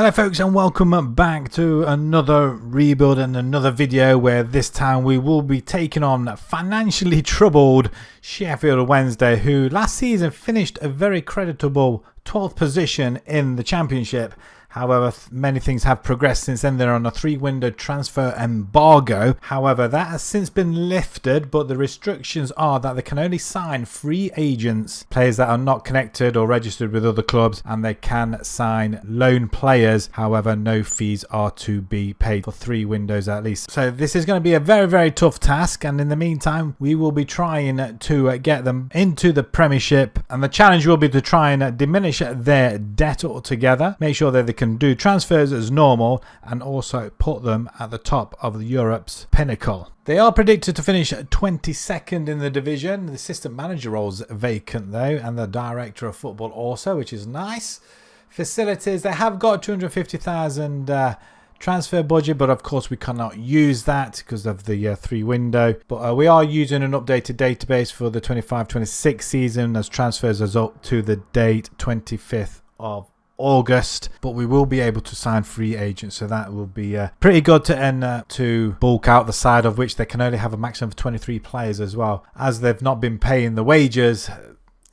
Hello folks, and welcome back to another rebuild and another video where this time we will be taking on financially troubled Sheffield Wednesday, who last season finished a very creditable 12th position in the Championship. However, many things have progressed since then. They're on a 3-window transfer embargo. However, that has since been lifted, but the restrictions are that they can only sign free agents, players that are not connected or registered with other clubs, and they can sign loan players. However, no fees are to be paid for 3 windows at least. So this is going to be a very, very tough task, and in the meantime, we will be trying to get them into the Premiership, and the challenge will be to try and diminish their debt altogether, make sure that they can do transfers as normal, and also put them at the top of Europe's pinnacle. They are predicted to finish 22nd in the division. The assistant manager role's vacant though, and the director of football also, which is nice. Facilities, they have got 250,000 transfer budget, but of course we cannot use that because of the 3 window. But we are using an updated database for the 25-26 season, as transfers is up to the date 25th of August, but we will be able to sign free agents, so that will be pretty good to bulk out the side, of which they can only have a maximum of 23 players as well. As they've not been paying the wages,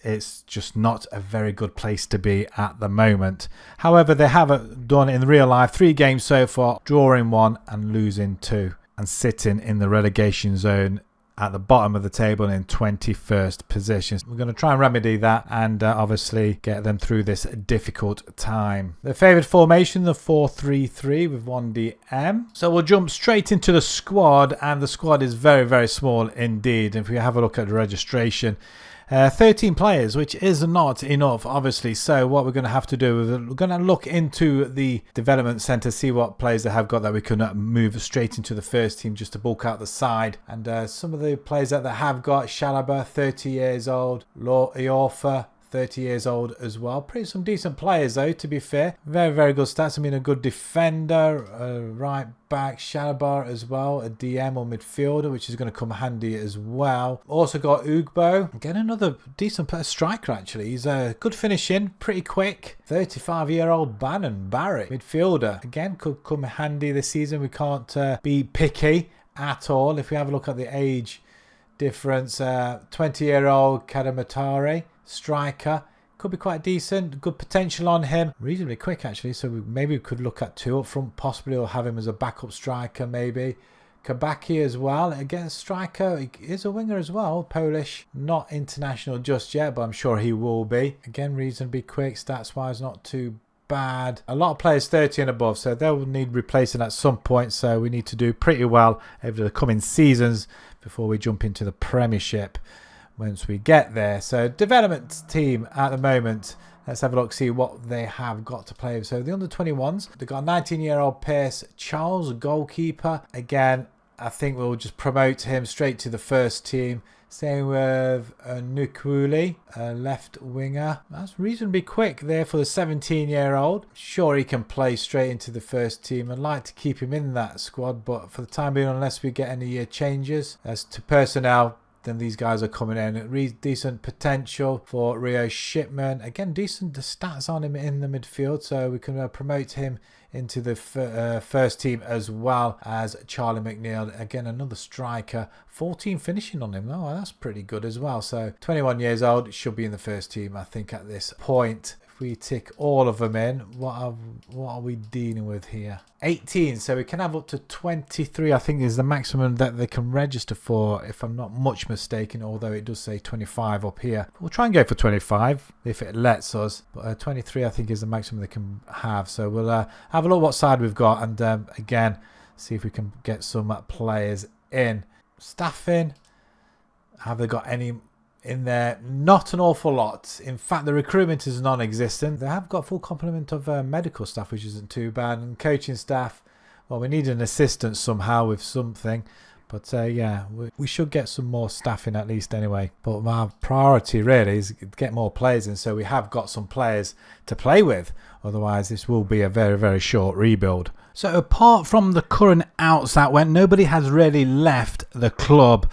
it's just not a very good place to be at the moment. However, they have done in real life 3 games so far, drawing 1 and losing 2, and sitting in the relegation zone at the bottom of the table in 21st position. We're going to try and remedy that and obviously get them through this difficult time. The favoured formation, the 4-3-3 with 1 DM. So we'll jump straight into the squad, and the squad is very, very small indeed. If we have a look at the registration, 13 players, which is not enough, obviously. So what we're going to have to do is we're going to look into the development centre, see what players they have got that we can move straight into the first team just to bulk out the side. And some of the players that they have got: Shalaba, 30 years old, Iorfa, 30 years old as well. Some decent players though, to be fair. Very, very good stats. I mean, a good defender, right back, Shalabar as well, a DM or midfielder, which is going to come handy as well. Also got Ugbo, again another decent striker actually. He's good finishing, pretty quick. 35-year-old Bannon Barry, midfielder, again could come handy this season. We can't be picky at all. If we have a look at the age difference, 20-year-old Kadamatari, striker, could be quite decent. Good potential on him, reasonably quick actually, so maybe we could look at 2 up front possibly, or have him as a backup striker maybe. Kabaki as well, again striker, he is a winger as well, Polish, not international just yet, but I'm sure he will be. Again, reasonably quick, stats wise not too bad. A lot of players 30 and above, so they'll need replacing at some point, so we need to do pretty well over the coming seasons before we jump into the Premiership once we get there. So development team at the moment, let's have a look, see what they have got to play with. So the under 21s, they've got a 19-year-old Pierce Charles, goalkeeper. Again, I think we'll just promote him straight to the first team. Same with Nukwuli, a left winger. That's reasonably quick there for the 17-year-old. Sure, he can play straight into the first team. I'd like to keep him in that squad, but for the time being, unless we get any changes as to personnel, then these guys are coming in. Decent potential for Rio Shipman. Again, decent stats on him in the midfield, so we can promote him into the first team, as well as Charlie McNeil. Again, another striker. 14 finishing on him. Oh, that's pretty good as well. So 21 years old, should be in the first team, I think, at this point. If we tick all of them in, what are we dealing with here? 18, so we can have up to 23, I think is the maximum that they can register for, if I'm not much mistaken, although it does say 25 up here. We'll try and go for 25 if it lets us, but 23 I think is the maximum they can have. So we'll have a look what side we've got, and again, see if we can get some players in. Staffing, have they got any in there? Not an awful lot. In fact, the recruitment is non-existent. They have got full complement of medical staff, which isn't too bad, and coaching staff, well, we need an assistant somehow with something, but yeah, we should get some more staff in at least anyway. But my priority really is to get more players in, so we have got some players to play with. Otherwise, this will be a very, very short rebuild. So apart from the current outs that went, nobody has really left the club.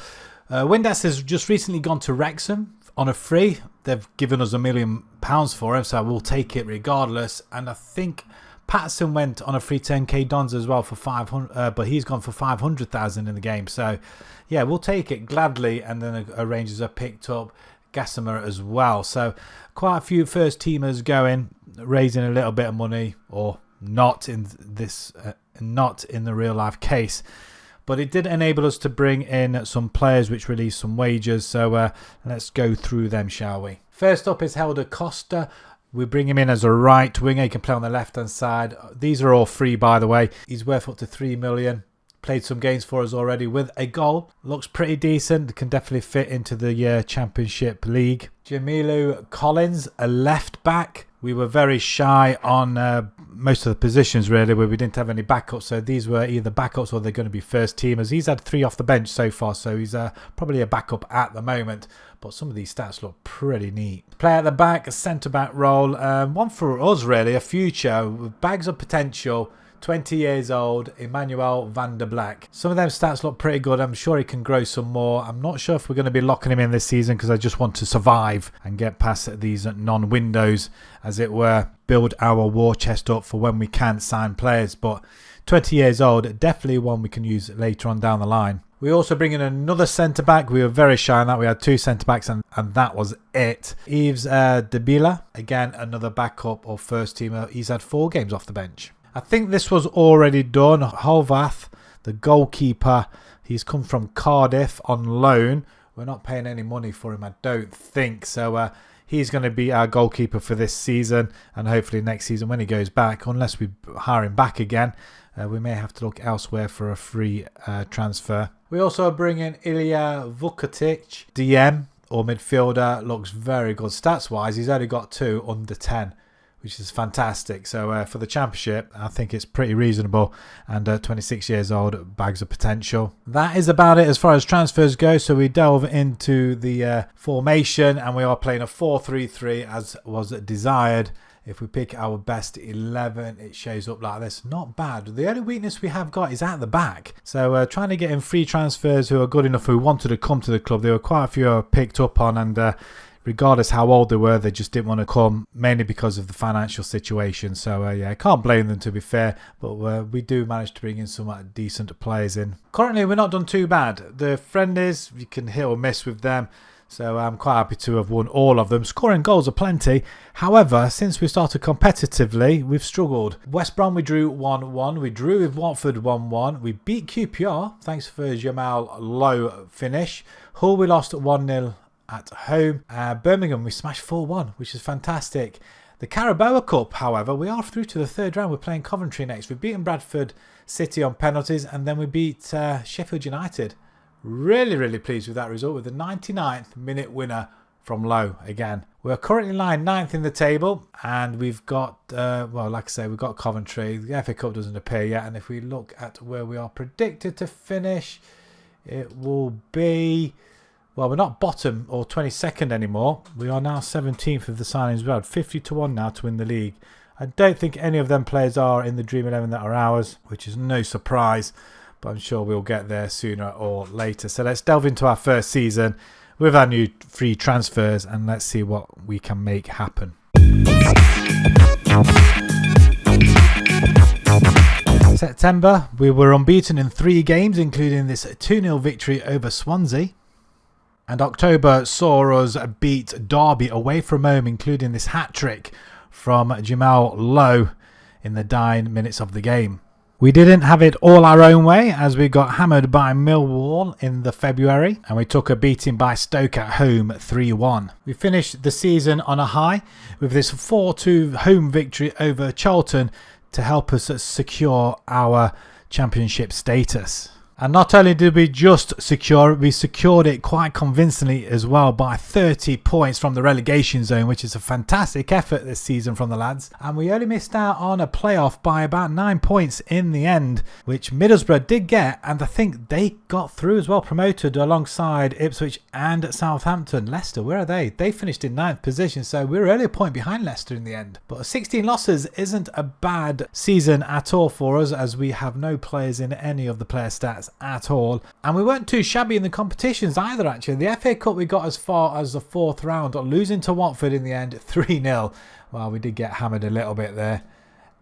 Windass has just recently gone to Wrexham on a free. They've given us £1 million for him, so we'll take it regardless. And I think Patterson went on a free 10k Dons as well for 500, but he's gone for 500,000 in the game. So yeah, we'll take it gladly. And then Rangers have picked up Gossamer as well. So quite a few first teamers going, raising a little bit of money, or not in this, not in the real life case. But it did enable us to bring in some players which released some wages. So let's go through them, shall we? First up is Helder Costa. We bring him in as a right winger. He can play on the left hand side. These are all free, by the way. He's worth up to 3 million. Played some games for us already with a goal. Looks pretty decent. Can definitely fit into the Championship League. Jamilu Collins, a left back. We were very shy on most of the positions, really, where we didn't have any backups. So these were either backups or they're going to be first teamers. He's had 3 off the bench so far, so he's probably a backup at the moment. But some of these stats look pretty neat. Player at the back, a centre-back role. One for us, really, a future with bags of potential. 20 years old, Emmanuel van der Black. Some of them stats look pretty good. I'm sure he can grow some more. I'm not sure if we're going to be locking him in this season because I just want to survive and get past these non-windows, as it were. Build our war chest up for when we can sign players. But 20 years old, definitely one we can use later on down the line. We also bring in another centre-back. We were very shy on that. We had 2 centre-backs and that was it. Yves Debila, again, another backup or first teamer. He's had 4 games off the bench. I think this was already done. Holvath, the goalkeeper, he's come from Cardiff on loan. We're not paying any money for him, I don't think. So he's going to be our goalkeeper for this season. And hopefully next season when he goes back, unless we hire him back again, we may have to look elsewhere for a free transfer. We also bring in Ilya Vukotic, DM or midfielder. Looks very good stats-wise. He's only got 2 under 10. Which is fantastic. So for the Championship, I think it's pretty reasonable. And 26 years old, bags of potential. That is about it as far as transfers go. So we delve into the formation, and we are playing a 4-3-3 as was desired. If we pick our best 11, it shows up like this. Not bad. The only weakness we have got is at the back. So trying to get in free transfers who are good enough, who wanted to come to the club. There were quite a few I picked up on, and regardless how old they were, they just didn't want to come, mainly because of the financial situation. So yeah, I can't blame them, to be fair, but we do manage to bring in some decent players in. Currently, we're not done too bad. The friendlies, you can hit or miss with them, so I'm quite happy to have won all of them. Scoring goals are plenty. However, since we started competitively, we've struggled. West Brom, we drew 1-1. We drew with Watford 1-1. We beat QPR, thanks for Jamal Low finish. Hull, we lost 1-0. At home. Birmingham, we smashed 4-1, which is fantastic. The Carabao Cup, however, we are through to the 3rd round. We're playing Coventry next. We've beaten Bradford City on penalties, and then we beat Sheffield United. Really, really pleased with that result, with the 99th minute winner from Low again. We're currently lying 9th in the table, and we've got, well, like I say, we've got Coventry. The FA Cup doesn't appear yet, and if we look at where we are predicted to finish, it will be... Well, we're not bottom or 22nd anymore. We are now 17th of the signings. We're at 50-1 now to win the league. I don't think any of them players are in the Dream 11 that are ours, which is no surprise, but I'm sure we'll get there sooner or later. So let's delve into our first season with our new free transfers, and let's see what we can make happen. September, we were unbeaten in 3 games, including this 2-0 victory over Swansea. And October saw us beat Derby away from home, including this hat-trick from Jamal Low in the dying minutes of the game. We didn't have it all our own way, as we got hammered by Millwall in the February, and we took a beating by Stoke at home 3-1. We finished the season on a high with this 4-2 home victory over Charlton to help us secure our Championship status. And not only did we just secure it, we secured it quite convincingly as well by 30 points from the relegation zone, which is a fantastic effort this season from the lads. And we only missed out on a playoff by about 9 points in the end, which Middlesbrough did get, and I think they got through as well, promoted alongside Ipswich and Southampton. Leicester, where are they? They finished in 9th position, so we were only a point behind Leicester in the end. But 16 losses isn't a bad season at all for us, as we have no players in any of the player stats at all, and we weren't too shabby in the competitions either. Actually, the FA Cup we got as far as the 4th round, losing to Watford in the end 3-0. Well, we did get hammered a little bit there.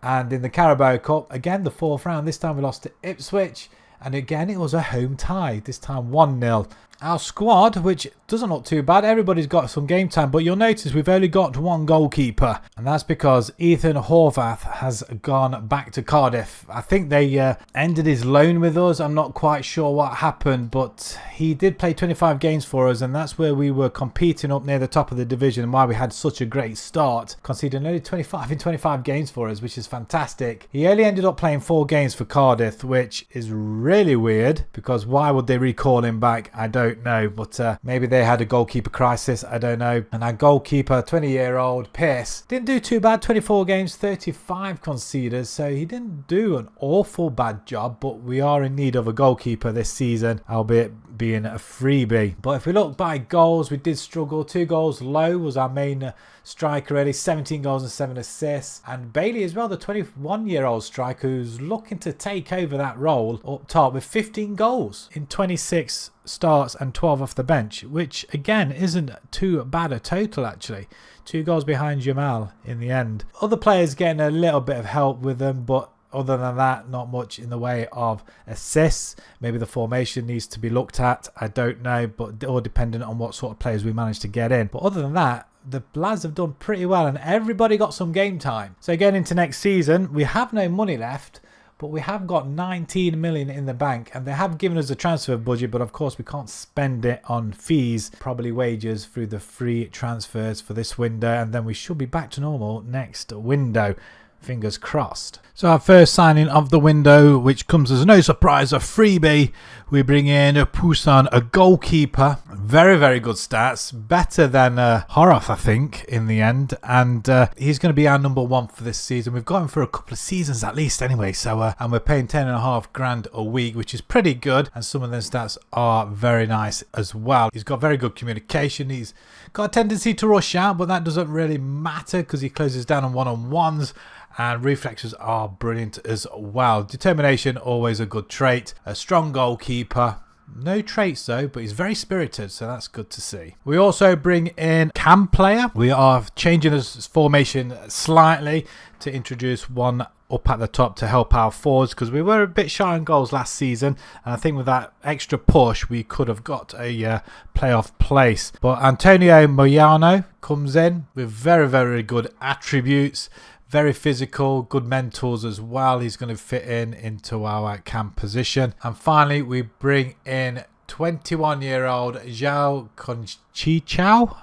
And in the Carabao Cup, again, the 4th round, this time we lost to Ipswich. And again, it was a home tie, this time 1-0. Our squad, which doesn't look too bad, everybody's got some game time, but you'll notice we've only got one goalkeeper, and that's because Ethan Horvath has gone back to Cardiff. I think they ended his loan with us. I'm not quite sure what happened, but he did play 25 games for us, and that's where we were competing up near the top of the division and why we had such a great start, conceding only 25 in 25 games for us, which is fantastic. He only ended up playing 4 games for Cardiff, which is really weird, because why would they recall him back? I don't know, but maybe they had a goalkeeper crisis, I don't know. And our goalkeeper, 20-year-old Pierce, didn't do too bad. 24 games, 35 conceders, so he didn't do an awful bad job, but we are in need of a goalkeeper this season, albeit being a freebie. But if we look by goals, we did struggle. 2 goals low was our main striker, really. 17 goals and 7 assists. And Bailey as well, the 21-year-old striker, who's looking to take over that role up top with 15 goals in 26 starts and 12 off the bench, which again isn't too bad a total actually. 2 goals behind Jamal in the end. Other players getting a little bit of help with them, but other than that, not much in the way of assists. Maybe the formation needs to be looked at, I don't know, but all dependent on what sort of players we manage to get in. But other than that, the lads have done pretty well and everybody got some game time. So again, into next season, we have no money left, but we have got 19 million in the bank, and they have given us a transfer budget, but of course we can't spend it on fees, probably wages through the free transfers for this window, and then we should be back to normal next window. Fingers crossed. So our first signing of the window, which comes as no surprise, a freebie. We bring in Poussin, a goalkeeper. Very, very good stats. Better than Horath, I think, in the end. And he's going to be our number 1 for this season. We've got him for a couple of seasons at least anyway. So and we're paying 10.5 grand a week, which is pretty good. And some of those stats are very nice as well. He's got very good communication. He's got a tendency to rush out, but that doesn't really matter because he closes down on one-on-ones. And reflexes are brilliant as well. Determination, always a good trait. A strong goalkeeper. No traits though, but he's very spirited, so that's good to see. We also bring in cam player. We are changing his formation slightly to introduce one up at the top to help our forwards, because we were a bit shy on goals last season, and I think with that extra push we could have got a playoff place. But Antonio Moyano comes in with very, very good attributes. Very physical, good mentors as well. He's going to fit into our cam position. And finally, we bring in 21-year-old João Conchao.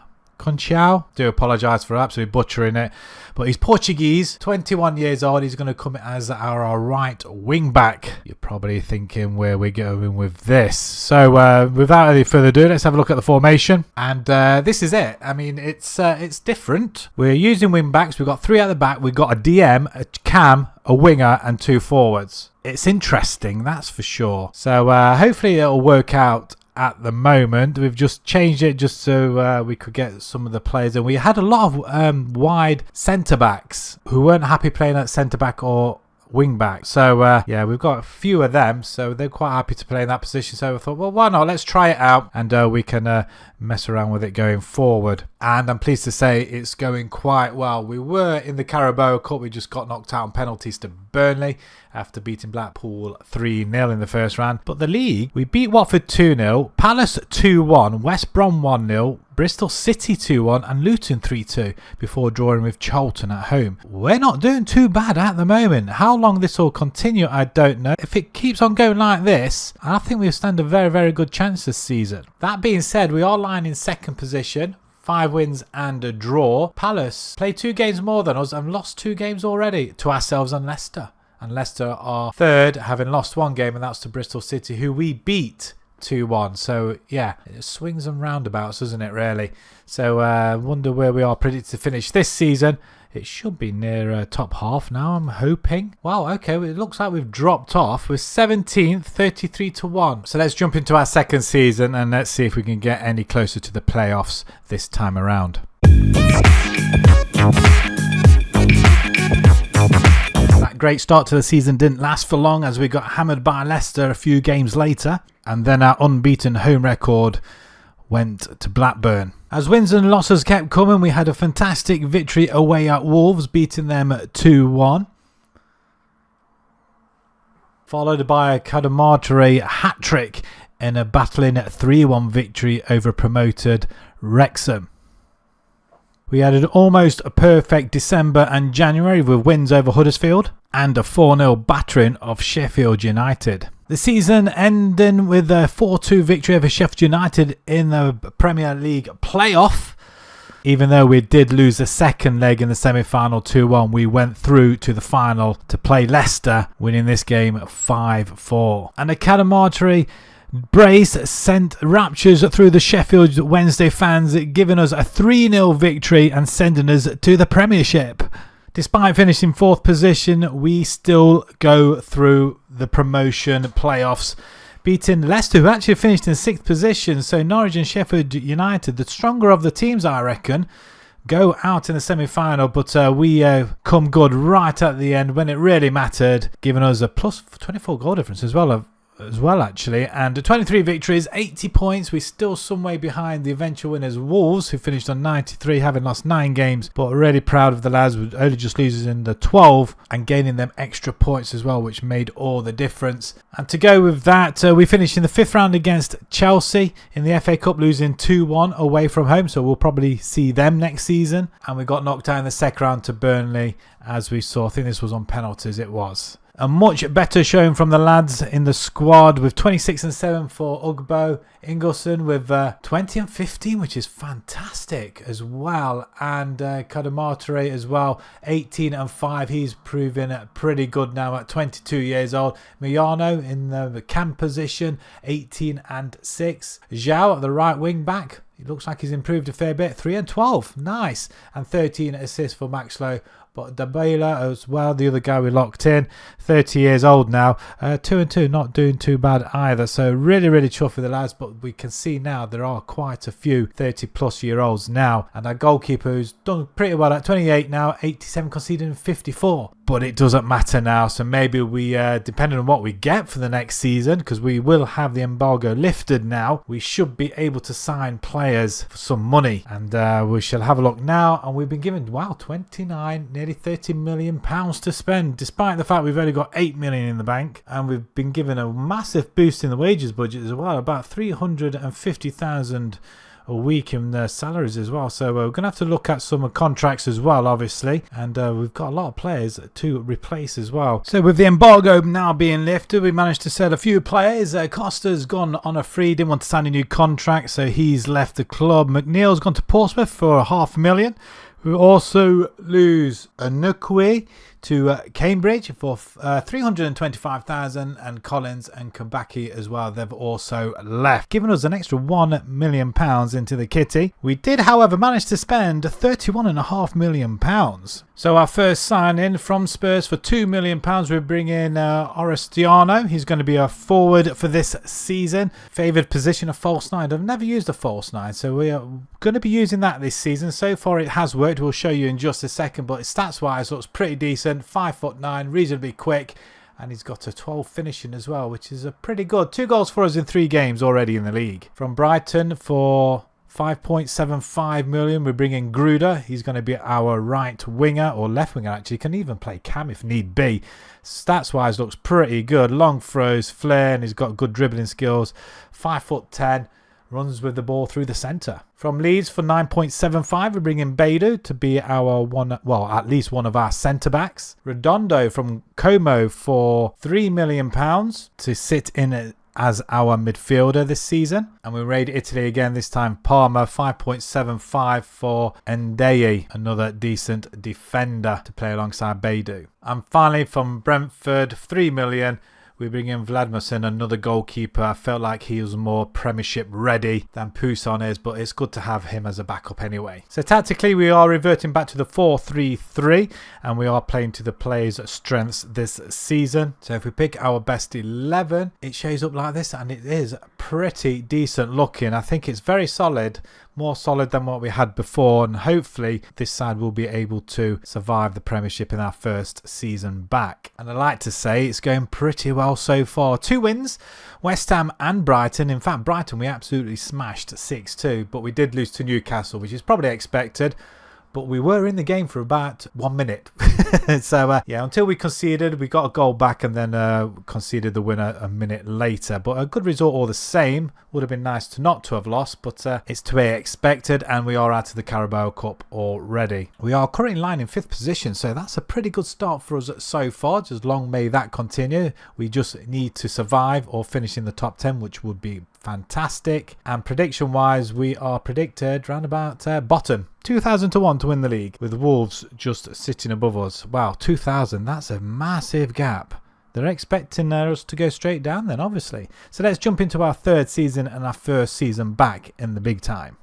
Do apologise for absolutely butchering it, but he's Portuguese, 21 years old. He's going to come as our right wing back. You're probably thinking where we're going with this. So without any further ado, let's have a look at the formation. And this is it. I mean, it's different. We're using wing backs. We've got 3 at the back. We've got a DM, a cam, a winger, and 2 forwards. It's interesting, that's for sure. So hopefully it'll work out. At the moment, we've just changed it just so we could get some of the players, and we had a lot of wide centre backs who weren't happy playing at centre back or wing back. So yeah, we've got a few of them, so they're quite happy to play in that position. So I thought, well, why not? Let's try it out, and we can mess around with it going forward. And I'm pleased to say it's going quite well. We were in the Carabao Cup. We just got knocked out on penalties to Burnley after beating Blackpool 3-0 in the first round. But the league, we beat Watford 2-0, Palace 2-1, West Brom 1-0, Bristol City 2-1 and Luton 3-2 before drawing with Charlton at home. We're not doing too bad at the moment. How long this will continue, I don't know. If it keeps on going like this, I think we'll stand a very, very good chance this season. That being said, we are lying in second position. 5 wins and a draw. Palace played 2 games more than us and lost 2 games already to ourselves and Leicester. And Leicester are third, having lost 1 game, and that's to Bristol City, who we beat 2-1. So yeah, it swings and roundabouts, doesn't it, really? So wonder where we are predicted to finish this season. It should be near top half now, I'm hoping. Wow, okay, well, it looks like we've dropped off. We're 17th, 33-1. So let's jump into our second season and let's see if we can get any closer to the playoffs this time around. That great start to the season didn't last for long, as we got hammered by Leicester a few games later, and then our unbeaten home record went to Blackburn. As wins and losses kept coming, we had a fantastic victory away at Wolves, beating them 2-1. followed by a Cadamartere hat-trick in a battling 3-1 victory over promoted Wrexham. We had an almost perfect December and January with wins over Huddersfield and a 4-0 battering of Sheffield United. The season ending with a 4-2 victory over Sheffield United in the Premier League playoff. Even though we did lose the second leg in the semi-final 2-1, we went through to the final to play Leicester, winning this game 5-4. And the Cadamartere brace sent raptures through the Sheffield Wednesday fans, giving us a 3-0 victory and sending us to the Premiership. Despite finishing 4th position, we still go through the promotion playoffs, beating Leicester, who actually finished in 6th position. So Norwich and Sheffield United, the stronger of the teams, I reckon, go out in the semi-final, but we come good right at the end when it really mattered, giving us a plus 24 goal difference as well actually, and 23 victories, 80 points. We're still some way behind the eventual winners Wolves, who finished on 93, having lost 9 games, but really proud of the lads with only just losing the 12 and gaining them extra points as well, which made all the difference. And to go with that, we finished in the 5th round against Chelsea in the FA Cup, losing 2-1 away from home, so we'll probably see them next season. And we got knocked out in the 2nd round to Burnley, as we saw. I think this was on penalties, it was. A much better showing from the lads in the squad, with 26 and 7 for Ugbo. Ingolson with 20 and 15, which is fantastic as well. And Cadamartere as well, 18 and 5. He's proving pretty good now at 22 years old. Miano in the cam position, 18 and 6. Zhao at the right wing back. He looks like he's improved a fair bit. 3 and 12. Nice. And 13 assists for Maxlow. But Dabela as well, the other guy we locked in, 30 years old now, 2 and 2, not doing too bad either. So really chuffed with the lads, but we can see now there are quite a few 30+ year olds now. And our goalkeeper, who's done pretty well at 28 now, 87 conceding 54. But it doesn't matter now, so maybe we, depending on what we get for the next season, because we will have the embargo lifted now, we should be able to sign players for some money. And we shall have a look now, and we've been given, wow, 29, nearly 30 million pounds to spend, despite the fact we've only got 8 million in the bank, and we've been given a massive boost in the wages budget as well, about 350,000 a week in their salaries as well. So we're going to have to look at some contracts as well, obviously, and we've got a lot of players to replace as well. So with the embargo now being lifted, we managed to sell a few players. Costa's gone on a free, didn't want to sign a new contract, so he's left the club. McNeil's gone to Portsmouth for $500,000. We also lose Nukwe to Cambridge for 325,000, and Collins and Kabaki as well, they've also left, giving us an extra £1 million into the kitty. We did, however, manage to spend £31.5 million. So our first sign-in from Spurs for £2 million, we bring in Orestiano. He's going to be a forward for this season. Favoured position of false 9. I've never used a false 9, so we are going to be using that this season. So far it has worked. We'll show you in just a second, but stats-wise looks pretty decent. 5'9", reasonably quick, and he's got a 12 finishing as well, which is a pretty good. 2 goals for us in 3 games already in the league. From Brighton for 5.75 million, we bring in Gruder. He's going to be our right winger, or left winger actually. Can even play cam if need be. Stats wise looks pretty good. Long throws, flair, and he's got good dribbling skills. 5'10", runs with the ball through the centre. From Leeds for 9.75, we bring in Beidou to be our at least one of our centre-backs. Redondo from Como for £3 million to sit in as our midfielder this season. And we raid Italy again, this time Parma, 5.75 for Ndeye, another decent defender to play alongside Beidou. And finally from Brentford, 3 million, we bring in Vladimirson, another goalkeeper. I felt like he was more Premiership ready than Poussin is, but it's good to have him as a backup anyway. So tactically, we are reverting back to the 4-3-3, and we are playing to the players' strengths this season. So if we pick our best 11, it shows up like this, and it is pretty decent looking. I think it's very solid, more solid than what we had before, and hopefully this side will be able to survive the Premiership in our first season back. And I like to say it's going pretty well so far. 2 wins, West Ham and Brighton. In fact, Brighton we absolutely smashed 6-2, but we did lose to Newcastle, which is probably expected. but we were in the game for about 1 minute. So yeah, until we conceded, we got a goal back and then conceded the winner a minute later. But a good result all the same. Would have been nice to not to have lost, but it's to be expected, and we are out of the Carabao Cup already. We are currently lying in 5th position, so that's a pretty good start for us so far. Just long may that continue. We just need to survive or finish in the top 10, which would be fantastic. And prediction wise, we are predicted round about bottom, 2,000 to 1 to win the league, with Wolves just sitting above us. Wow, 2,000, that's a massive gap. They're expecting us to go straight down then, obviously. So let's jump into our 3rd season and our 1st season back in the big time.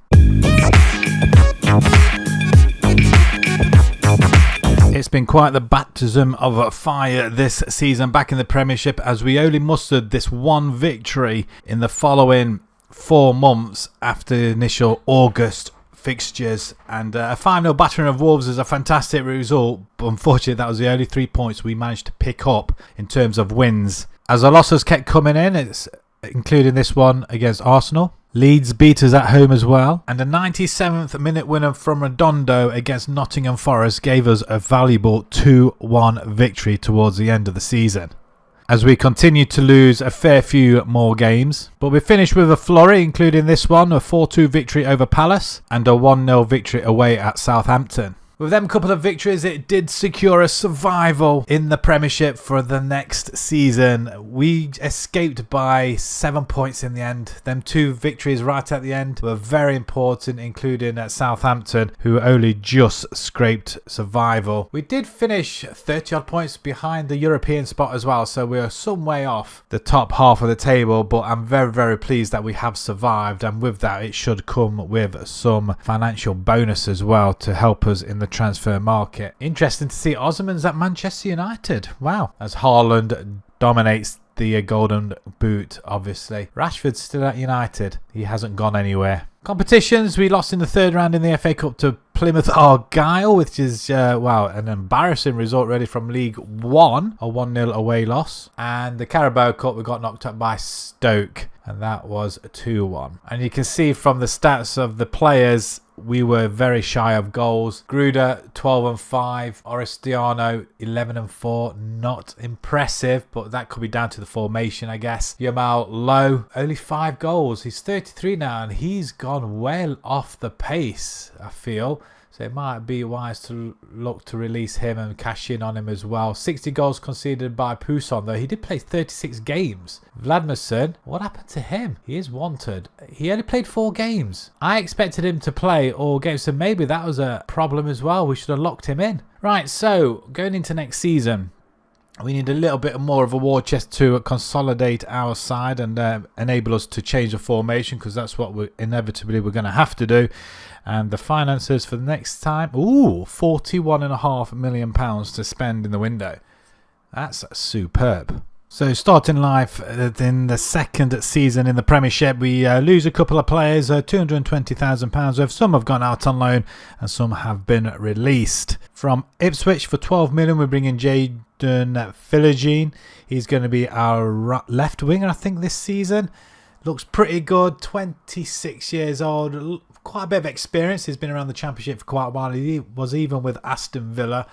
It's been quite the baptism of fire this season back in the Premiership, as we only mustered this one victory in the following 4 months after the initial August fixtures, and a 5-0 battering of Wolves is a fantastic result, but unfortunately that was the only 3 points we managed to pick up in terms of wins, as the losses kept coming in. It's including this one against Arsenal. Leeds beat us at home as well, and a 97th minute winner from Redondo against Nottingham Forest gave us a valuable 2-1 victory towards the end of the season, as we continue to lose a fair few more games. But we finished with a flurry, including this one, a 4-2 victory over Palace and a 1-0 victory away at Southampton. With them couple of victories, it did secure a survival in the Premiership for the next season. We escaped by 7 points in the end. Them 2 victories right at the end were very important, including at Southampton, who only just scraped survival. We did finish 30 odd points behind the European spot as well, so we are some way off the top half of the table, but I'm very, very pleased that we have survived, and with that it should come with some financial bonus as well to help us in the transfer market. Interesting to see Osman's at Manchester United. Wow. As Haaland dominates the golden boot, obviously. Rashford's still at United. He hasn't gone anywhere. Competitions, we lost in the 3rd round in the FA Cup to Plymouth Argyle, which is, wow, an embarrassing result really from League One, a 1-0 away loss. And the Carabao Cup, we got knocked up by Stoke, and that was a 2-1. And you can see from the stats of the players, we were very shy of goals. Gruda 12-5, Orestiano 11-4, not impressive, but that could be down to the formation, I guess. Yamal Low, only 5 goals. He's 33 now, and he's gone well off the pace, I feel. So it might be wise to look to release him and cash in on him as well. 60 goals conceded by Pousson, though. He did play 36 games. Vladimirson, what happened to him? He is wanted. He only played 4 games. I expected him to play all games, so maybe that was a problem as well. We should have locked him in. Right, so going into next season, we need a little bit more of a war chest to consolidate our side and enable us to change the formation, because that's what we're inevitably going to have to do. And the finances for the next time, ooh, £41.5 million to spend in the window. That's superb. So starting life in the 2nd season in the Premiership, we lose a couple of players, £220,000 worth. Some have gone out on loan and some have been released. From Ipswich for £12 million, we bring in Jadon Philogene. He's going to be our left winger, I think, this season. Looks pretty good, 26 years old, quite a bit of experience. He's been around the Championship for quite a while. He was even with Aston Villa,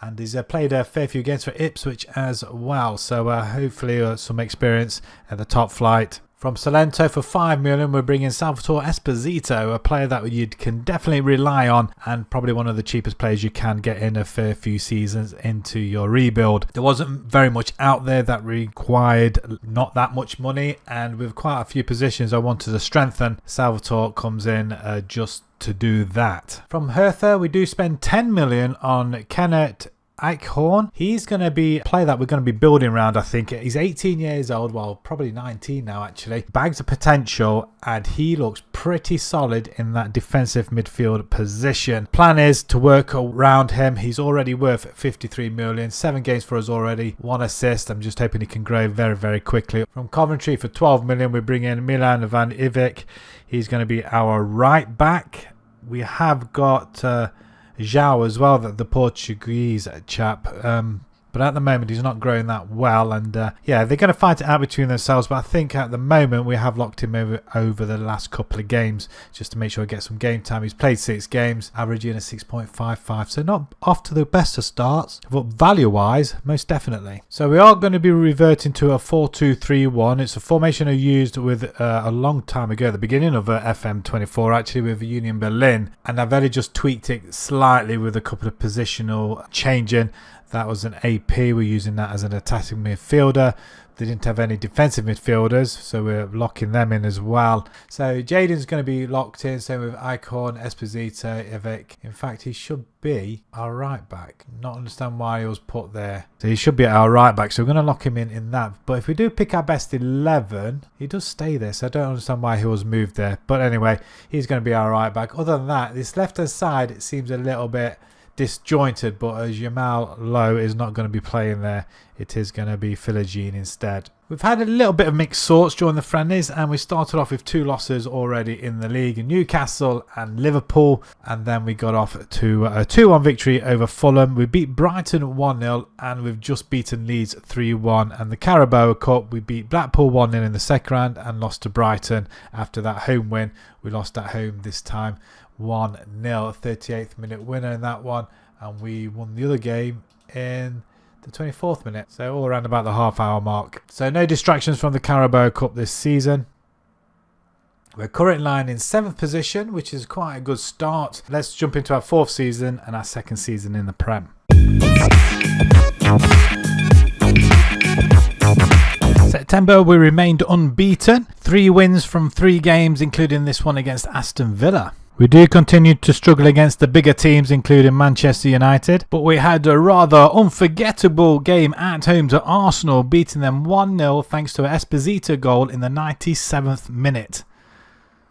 and he's played a fair few games for Ipswich as well. So hopefully some experience at the top flight. From Salento for £5 million, we're bringing Salvatore Esposito, a player that you can definitely rely on, and probably one of the cheapest players you can get in a fair few seasons into your rebuild. There wasn't very much out there that required not that much money, and with quite a few positions I wanted to strengthen, Salvatore comes in just to do that. From Hertha, we do spend £10 million on Kenneth Eichhorn. He's going to be a player that we're going to be building around, I think. He's 18 years old, well, probably 19 now actually. Bags of potential, and he looks pretty solid in that defensive midfield position. Plan is to work around him. He's already worth 53 million, 7 games for us already, 1 assist. I'm just hoping he can grow very, very quickly. From Coventry for 12 million, we bring in Milan van Ivik. He's going to be our right back. We have got João as well, the Portuguese chap. but at the moment he's not growing that well, and yeah, they're going to fight it out between themselves, but I think at the moment we have locked him over the last couple of games just to make sure he gets some game time. He's played 6 games, averaging a 6.55, so not off to the best of starts, but value wise most definitely. So we are going to be reverting to a 4-2-3-1. It's a formation I used with a long time ago, at the beginning of FM24 actually, with Union Berlin, and I've only just tweaked it slightly with a couple of positional changing. That was an AP, we're using that as an attacking midfielder. They didn't have any defensive midfielders, so we're locking them in as well. So Jaden's going to be locked in, same with Icon, Esposito, Ivek. In fact, he should be our right back. Not understand why he was put there. So he should be our right back, so we're going to lock him in that. But if we do pick our best 11, he does stay there, so I don't understand why he was moved there. But anyway, he's going to be our right back. Other than that, this left-hand side, it seems a little bit disjointed, but as Jamal Lowe is not going to be playing there, it is going to be Philogene instead. We've had a little bit of mixed sorts during the friendlies, and we started off with 2 losses already in the league, Newcastle and Liverpool, and then we got off to a 2-1 victory over Fulham. We beat Brighton 1-0, and we've just beaten Leeds 3-1, and the Carabao Cup, we beat Blackpool 1-0 in the second round and lost to Brighton after that home win. We lost at home this time 1-0, 38th minute winner in that one, and we won the other game in the 24th minute, so all around about the half-hour mark. So no distractions from the Carabao Cup this season. We're currently lying in 7th position, which is quite a good start. Let's jump into our 4th season and our 2nd season in the Prem. September we remained unbeaten, 3 wins from 3 games, including this one against Aston Villa. We do continue to struggle against the bigger teams, including Manchester United, but we had a rather unforgettable game at home to Arsenal, beating them 1-0 thanks to an Esposito goal in the 97th minute.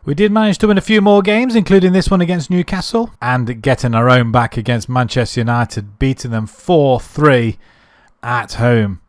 We did manage to win a few more games, including this one against Newcastle, and getting our own back against Manchester United, beating them 4-3 at home,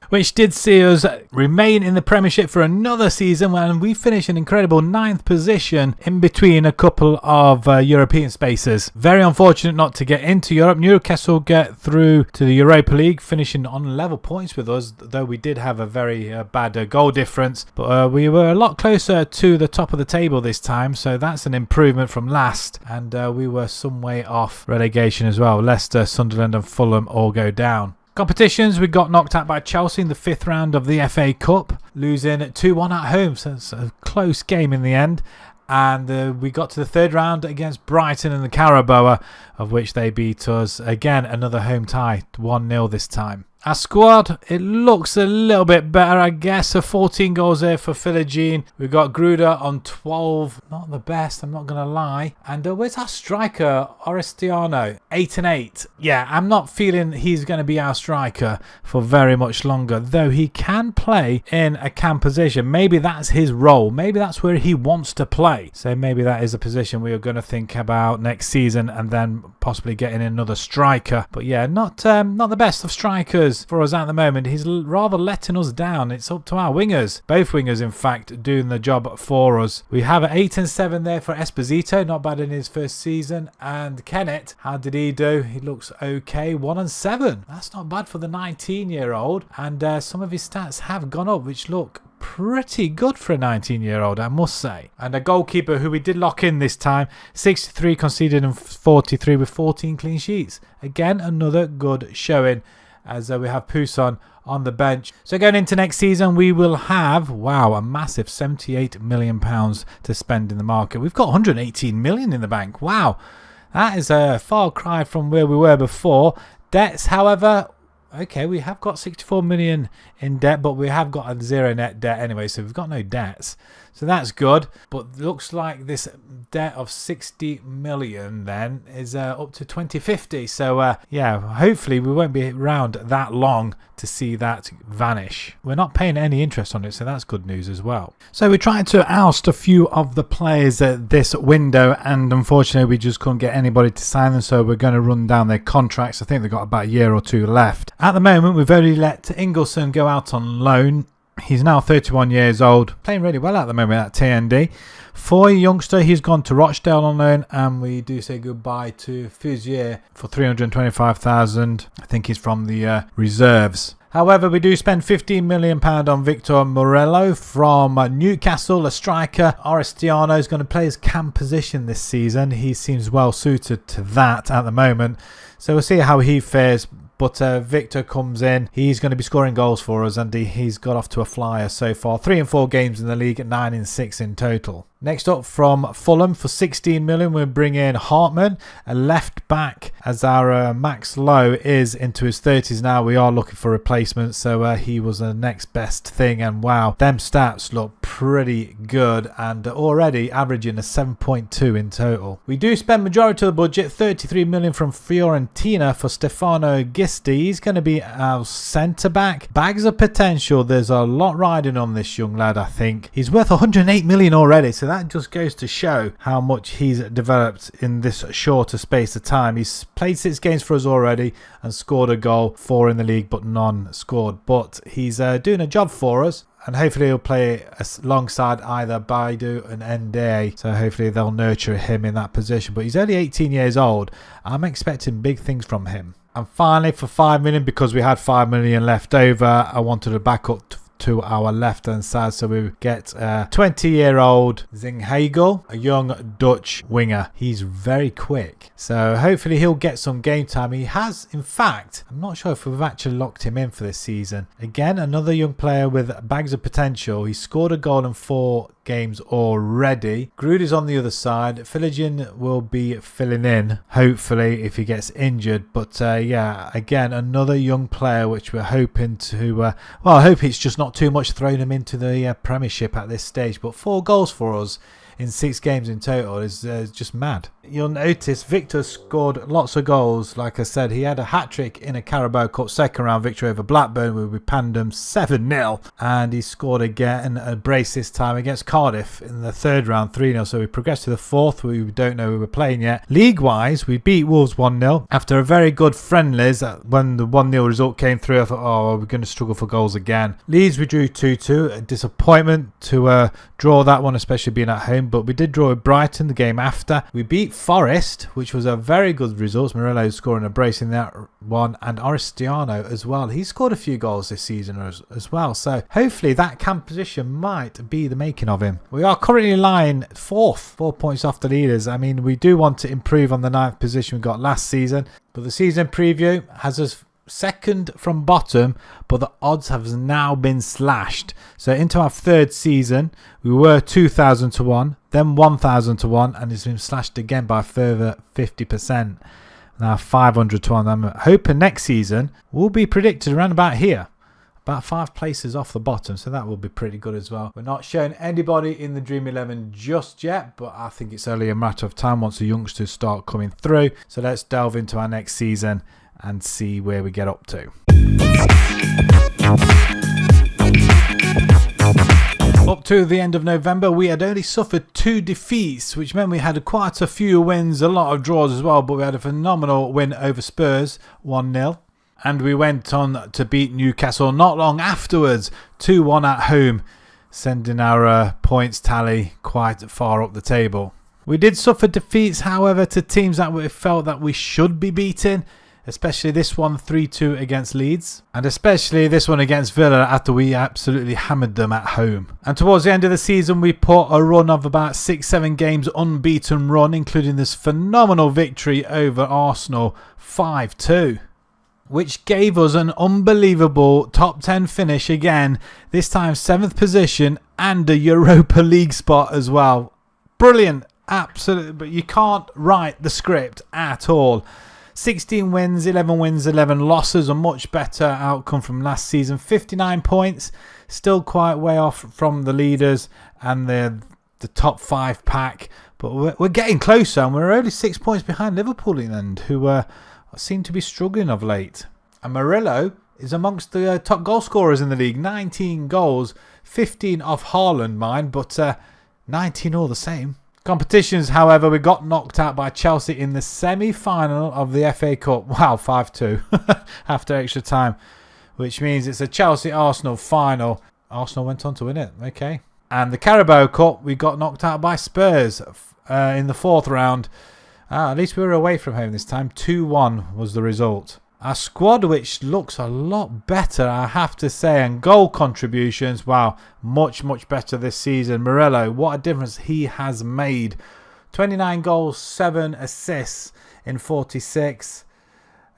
which did see us remain in the Premiership for another season when we finished an incredible 9th position in between a couple of European spaces. Very unfortunate not to get into Europe. Newcastle get through to the Europa League, finishing on level points with us, though we did have a very bad goal difference. But we were a lot closer to the top of the table this time, so that's an improvement from last. And we were some way off relegation as well. Leicester, Sunderland and Fulham all go down. Competitions, we got knocked out by Chelsea in the 5th round of the FA Cup, losing 2-1 at home, so it's a close game in the end. And we got to the 3rd round against Brighton and the Carabao, of which they beat us. Again, another home tie, 1-0 this time. Our squad, it looks a little bit better, I guess. So 14 goals there for Philogene. We've got Gruder on 12. Not the best, I'm not going to lie. And where's our striker, Orestiano? 8 and 8. Yeah, I'm not feeling he's going to be our striker for very much longer, though he can play in a cam position. Maybe that's his role. Maybe that's where he wants to play. So maybe that is a position we are going to think about next season, and then possibly getting another striker. But yeah, not the best of strikers for us at the moment. He's rather letting us down. It's up to our wingers. Both wingers, in fact, doing the job for us. We have an 8 and 7 there for Esposito. Not bad in his first season. And Kennett, how did he do? He looks okay. 1 and 7. That's not bad for the 19-year-old. And some of his stats have gone up, which look pretty good for a 19-year-old, I must say. And a goalkeeper who we did lock in this time, 63 conceded and 43 with 14 clean sheets. Again, another good showing, as we have Pousson on the bench. So going into next season, we will have, wow, a massive £78 million to spend in the market. We've got 118 million in the bank. Wow, that is a far cry from where we were before. Debts, however, okay, we have got 64 million in debt, but we have got a 0 net debt anyway, so we've got no debts. So that's good, but looks like this debt of 60 million then is up to 2050. So yeah, hopefully we won't be around that long to see that vanish. We're not paying any interest on it, so that's good news as well. So we tried to oust a few of the players at this window, and unfortunately we just couldn't get anybody to sign them, so we're going to run down their contracts. I think they've got about a year or two left. At the moment, we've only let Ingelsson go out on loan. He's now 31 years old, playing really well at the moment at TND. For a youngster, he's gone to Rochdale on loan, and we do say goodbye to Fuzier for 325,000. I think he's from the reserves. However, we do spend £15 million on Victor Morello from Newcastle, a striker. Oristiano is going to play his cam position this season. He seems well suited to that at the moment. So we'll see how he fares. But Victor comes in. He's going to be scoring goals for us, and he's got off to a flyer so far. 3 in 4 games in the league, 9 in 6 in total. Next up from Fulham for 16 million, we bring in Hartman, a left back, as our Max Lowe is into his 30s now. We are looking for replacements, so he was the next best thing. And wow, them stats look pretty good, and already averaging a 7.2 in total. We do spend majority of the budget, 33 million from Fiorentina for Stefano Gisti. He's going to be our centre back. Bags of potential. There's a lot riding on this young lad, I think. He's worth 108 million already, so that just goes to show how much he's developed in this shorter space of time. He's played 6 games for us already and scored a goal, 4 in the league but none scored. But he's doing a job for us, and hopefully he'll play alongside either Baidu and Ndeye, so hopefully they'll nurture him in that position. But he's only 18 years old. I'm expecting big things from him. And finally, for 5 million, because we had 5 million left over, I wanted to back up to our left hand side, so we get a 20-year-old Zinghagel, a young Dutch winger. He's very quick, so hopefully he'll get some game time. He has, in fact, I'm not sure if we've actually locked him in for this season. Again, another young player with bags of potential. He scored a goal in 4 games already. Grood is on the other side. Filigin will be filling in, hopefully, if he gets injured. But yeah, again, another young player which we're hoping to well, I hope it's just not too much throwing him into the Premiership at this stage. But 4 goals for us in 6 games in total is just mad. You'll notice Victor scored lots of goals. Like I said, he had a hat-trick in a Carabao Cup second round victory over Blackburn where we panned him 7-0, and he scored again a brace this time against Cardiff in the 3rd round 3-0. So we progressed to the 4th. We don't know who we're playing yet. League-wise, we beat Wolves 1-0 after a very good friendlies. When the 1-0 result came through, I thought, oh, we're going to struggle for goals again. Leeds, we drew 2-2. A disappointment to draw that one, especially being at home, but we did draw with Brighton the game after. We beat Forest, which was a very good result. Morello scoring a brace in that one, and Oristiano as well. He scored a few goals this season as well, so hopefully that camp position might be the making of him. We are currently lying 4th, 4 points off the leaders. I mean, we do want to improve on the 9th position we got last season, but the season preview has us 2nd from bottom, but the odds have now been slashed. So into our 3rd season, we were 2,000 to 1, then 1,000 to 1, and it's been slashed again by a further 50%. Now 500 to 1. I'm hoping next season we'll be predicted around about here, about 5 places off the bottom, so that will be pretty good as well. We're not showing anybody in the Dream 11 just yet, but I think it's only a matter of time once the youngsters start coming through. So let's delve into our next season and see where we get up to. Up to the end of November, we had only suffered 2 defeats, which meant we had quite a few wins, a lot of draws as well, but we had a phenomenal win over Spurs, 1-0. And we went on to beat Newcastle not long afterwards, 2-1 at home, sending our points tally quite far up the table. We did suffer defeats, however, to teams that we felt that we should be beating, especially this one 3-2 against Leeds, and especially this one against Villa after we absolutely hammered them at home. And towards the end of the season, we put a run of about 6-7 games unbeaten run, including this phenomenal victory over Arsenal 5-2, which gave us an unbelievable top 10 finish again, this time 7th position and a Europa League spot as well. Brilliant, absolutely, but you can't write the script at all. 16 wins, 11 wins, 11 losses, a much better outcome from last season. 59 points, still quite way off from the leaders and the top 5 pack, but we're getting closer, and we're only 6 points behind Liverpool in the end, who seem to be struggling of late. And Murillo is amongst the top goal scorers in the league, 19 goals, 15 off Haaland, mind, but 19 all the same. Competitions, however, we got knocked out by Chelsea in the semi-final of the FA Cup. Wow, 5-2 after extra time, which means it's a Chelsea-Arsenal final. Arsenal went on to win it. Okay. And the Carabao Cup, we got knocked out by Spurs in the 4th round. At least we were away from home this time. 2-1 was the result. Our squad, which looks a lot better, I have to say, and goal contributions, wow, much, much better this season. Morello, what a difference he has made. 29 goals, 7 assists in 46.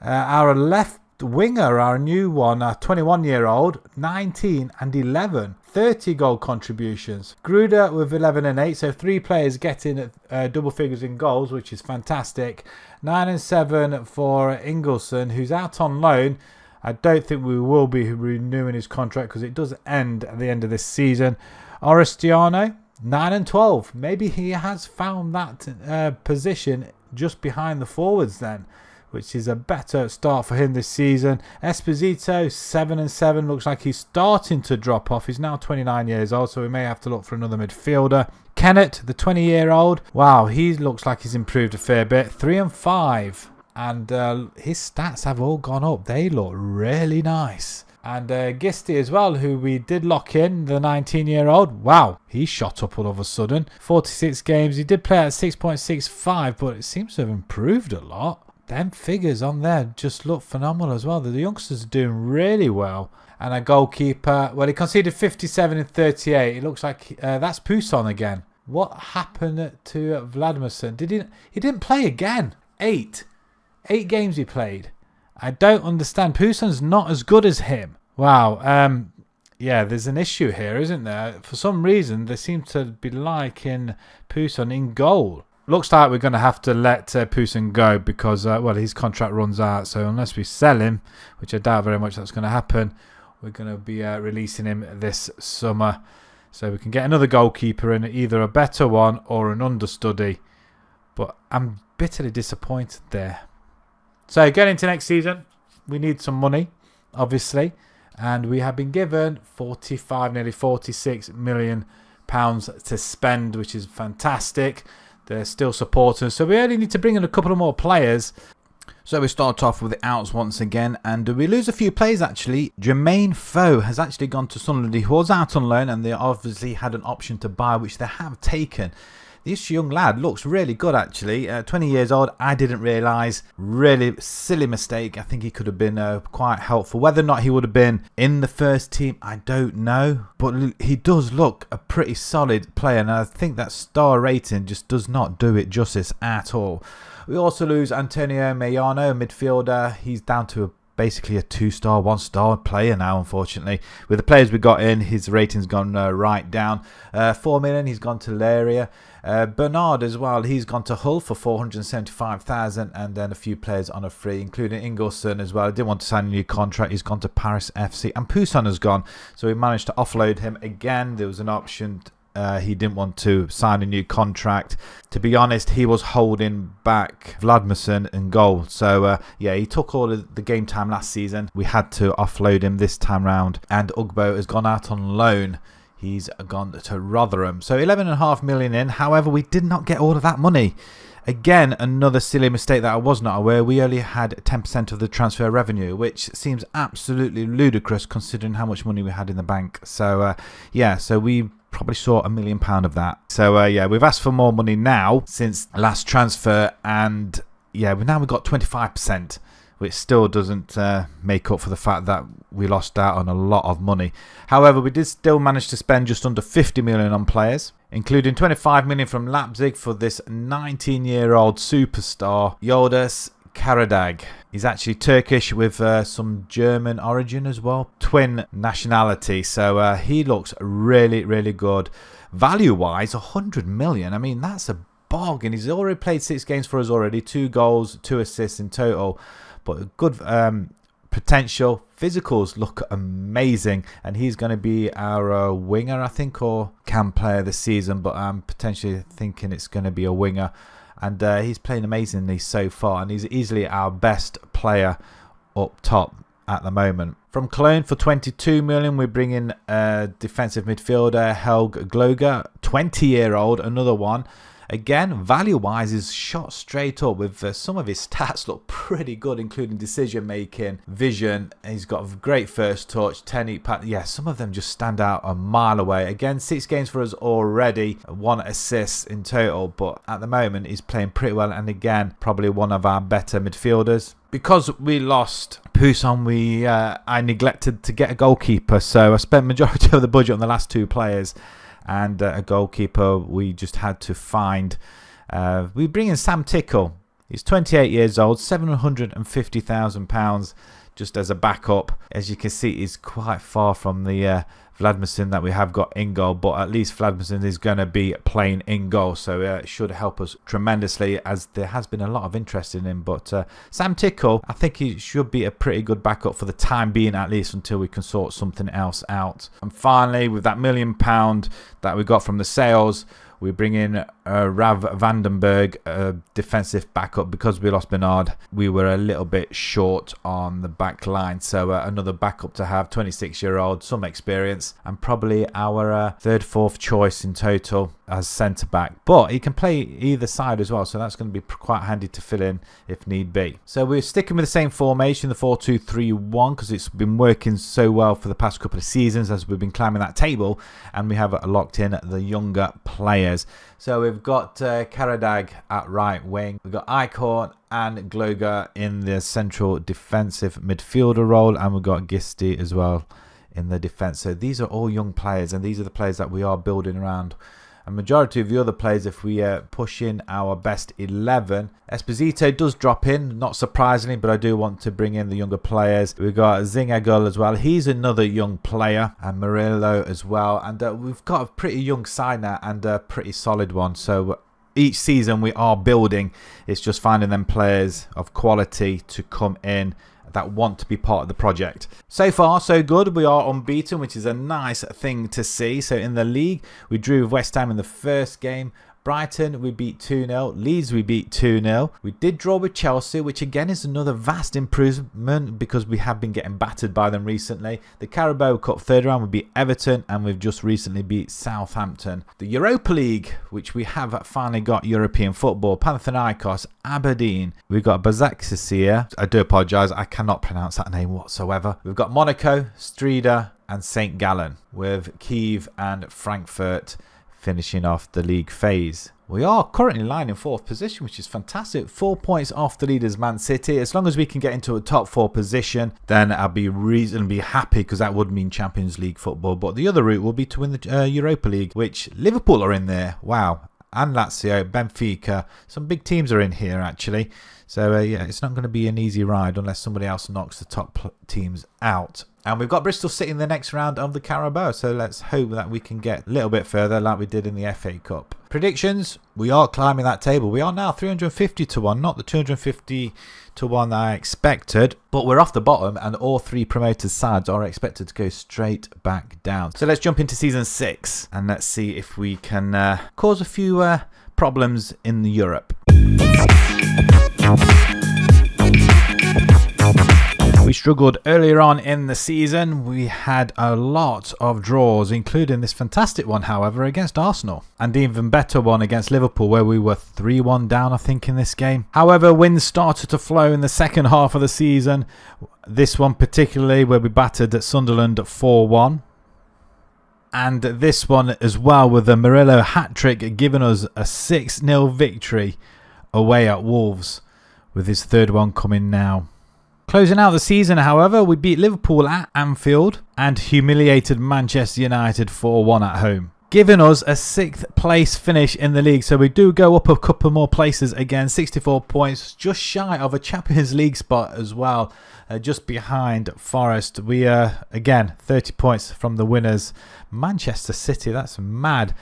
Our left winger, our new one, our 21-year-old, 19 and 11. 30 goal contributions. Gruder with 11 and 8, so 3 players getting double figures in goals, which is fantastic. 9 and 7 for Ingolson, who's out on loan. I don't think we will be renewing his contract because it does end at the end of this season. Orestiano, 9 and 12. Maybe he has found that position just behind the forwards then, which is a better start for him this season. Esposito, 7 and 7. Looks like he's starting to drop off. He's now 29 years old, so we may have to look for another midfielder. Kennett, the 20-year-old. Wow, he looks like he's improved a fair bit. 3 and 5. And his stats have all gone up. They look really nice. And Gisti as well, who we did lock in, the 19-year-old. Wow, he shot up all of a sudden. 46 games. He did play at 6.65, but it seems to have improved a lot. Them figures on there just look phenomenal as well. The youngsters are doing really well. And a goalkeeper, well, he conceded 57 and 38. It looks like that's Poussin again. What happened to Vladimir? He didn't play again. 8 games he played. I don't understand. Poussin's not as good as him. Wow. Yeah, there's an issue here, isn't there? For some reason, they seem to be liking Poussin in goal. Looks like we're going to have to let Poussin go because, well, his contract runs out. So unless we sell him, which I doubt very much that's going to happen, we're going to be releasing him this summer. So we can get another goalkeeper in, either a better one or an understudy. But I'm bitterly disappointed there. So going into next season, we need some money, obviously. And we have been given 45, nearly 46 million pounds to spend, which is fantastic. They're still supporters, so we only need to bring in a couple of more players. So we start off with the outs once again, and we lose a few players actually. Jermaine Foe has actually gone to Sunderland. He was out on loan, and they obviously had an option to buy, which they have taken. This young lad looks really good actually. 20 years old, I didn't realise. Really silly mistake. I think he could have been quite helpful. Whether or not he would have been in the first team, I don't know. But he does look a pretty solid player, and I think that star rating just does not do it justice at all. We also lose Antonio Mayano, midfielder. He's down to basically a 2-star, 1-star player now, unfortunately. With the players we got in, his rating's gone right down. 4 million, he's gone to Leiria. Bernard as well, he's gone to Hull for 475,000, and then a few players on a free, including Ingolson as well. I didn't want to sign a new contract. He's gone to Paris FC, and Poussin has gone, so we managed to offload him again. There was an option. He didn't want to sign a new contract. To be honest, he was holding back Vladimir in goal. So, yeah, he took all of the game time last season. We had to offload him this time round. And Ugbo has gone out on loan. He's gone to Rotherham. So 11.5 million in. However, we did not get all of that money. Again, another silly mistake that I was not aware. We only had 10% of the transfer revenue, which seems absolutely ludicrous considering how much money we had in the bank. So, yeah, so we probably saw £1 million of that. So, yeah, we've asked for more money now since last transfer. And, yeah, now we've got 25%. Which still doesn't make up for the fact that we lost out on a lot of money. However, we did still manage to spend just under 50 million on players, including 25 million from Leipzig for this 19-year-old superstar, Yildiz Karadag. He's actually Turkish with some German origin as well, twin nationality. So he looks really, really good. Value-wise, 100 million. I mean, that's a bargain. He's already played 6 games for us already, 2 goals, 2 assists in total. But good potential. Physicals look amazing, and he's going to be our winger, I think, or cam player this season. But I'm potentially thinking it's going to be a winger, and he's playing amazingly so far, and he's easily our best player up top at the moment. From Cologne for 22 million, we bring in defensive midfielder Helge Gloger, 20-year-old, another one. again, value-wise, is shot straight up with some of his stats look pretty good, including decision-making, vision. He's got a great first touch, 10 pass. Yeah, some of them just stand out a mile away. Again, 6 games for us already, 1 assist in total, but at the moment he's playing pretty well, and again, probably one of our better midfielders. Because we lost Poussin, I neglected to get a goalkeeper, so I spent majority of the budget on the last 2 players, and a goalkeeper we just had to find. We bring in Sam Tickle. He's 28 years old, £750,000 just as a backup. As you can see, he's quite far from the Vladimírsson that we have got in goal, but at least Vladimírsson is going to be playing in goal, so it should help us tremendously, as there has been a lot of interest in him. But Sam Tickle, I think he should be a pretty good backup for the time being, at least until we can sort something else out. And finally, with that £1 million that we got from the sales, we bring in Rav Vandenberg, a defensive backup. Because we lost Bernard, we were a little bit short on the back line. So another backup to have, 26-year-old, some experience, and probably our 3rd, 4th choice in total as centre-back. But he can play either side as well, so that's going to be quite handy to fill in if need be. So we're sticking with the same formation, the 4-2-3-1, because it's been working so well for the past couple of seasons as we've been climbing that table, and we have locked in the younger players. So we've got Karadag at right wing. We've got Eichhorn and Gloger in the central defensive midfielder role, and we've got Gisti as well in the defence. So these are all young players, and these are the players that we are building around. A majority of the other players, if we push in our best 11, Esposito does drop in, not surprisingly, but I do want to bring in the younger players. We've got Zingagul as well. He's another young player, and Murillo as well. And we've got a pretty young side now, and a pretty solid one. So each season we are building. It's just finding them players of quality to come in that want to be part of the project. So far, so good. We are unbeaten, which is a nice thing to see. So in the league, we drew with West Ham in the first game. Brighton, we beat 2-0. Leeds, we beat 2-0. We did draw with Chelsea, which again is another vast improvement because we have been getting battered by them recently. The Carabao Cup 3rd round, we beat Everton, and we've just recently beat Southampton. The Europa League, which we have finally got European football. Panathinaikos, Aberdeen. We've got Basaksehir. I do apologise, I cannot pronounce that name whatsoever. We've got Monaco, Strida, and St. Gallen, with Kiev and Frankfurt finishing off the league phase. We are currently lying in 4th position, which is fantastic. 4 points off the leaders, Man City. As long as we can get into a top 4 position, then I'll be reasonably happy, because that would mean Champions League football. But the other route will be to win the Europa League, which Liverpool are in there. Wow. And Lazio, Benfica. Some big teams are in here, actually. So, yeah, it's not going to be an easy ride unless somebody else knocks the top teams out. And we've got Bristol City in the next round of the Carabao, so let's hope that we can get a little bit further like we did in the FA Cup. Predictions, we are climbing that table. We are now 350 to 1, not the 250 to 1 I expected, but we're off the bottom, and all 3 promoted sides are expected to go straight back down. So let's jump into Season 6, and let's see if we can cause a few problems in Europe. We struggled earlier on in the season. We had a lot of draws, including this fantastic one, however, against Arsenal. And the even better one against Liverpool, where we were 3-1 down, I think, in this game. However, wins started to flow in the second half of the season. This one particularly, where we battered at Sunderland 4-1. And this one as well, with the Murillo hat-trick giving us a 6-0 victory away at Wolves, with his 3rd one coming now. Closing out the season, however, we beat Liverpool at Anfield and humiliated Manchester United 4-1 at home, giving us a 6th place finish in the league. So we do go up a couple more places again, 64 points, just shy of a Champions League spot as well, just behind Forest. We are, again, 30 points from the winners, Manchester City. That's mad.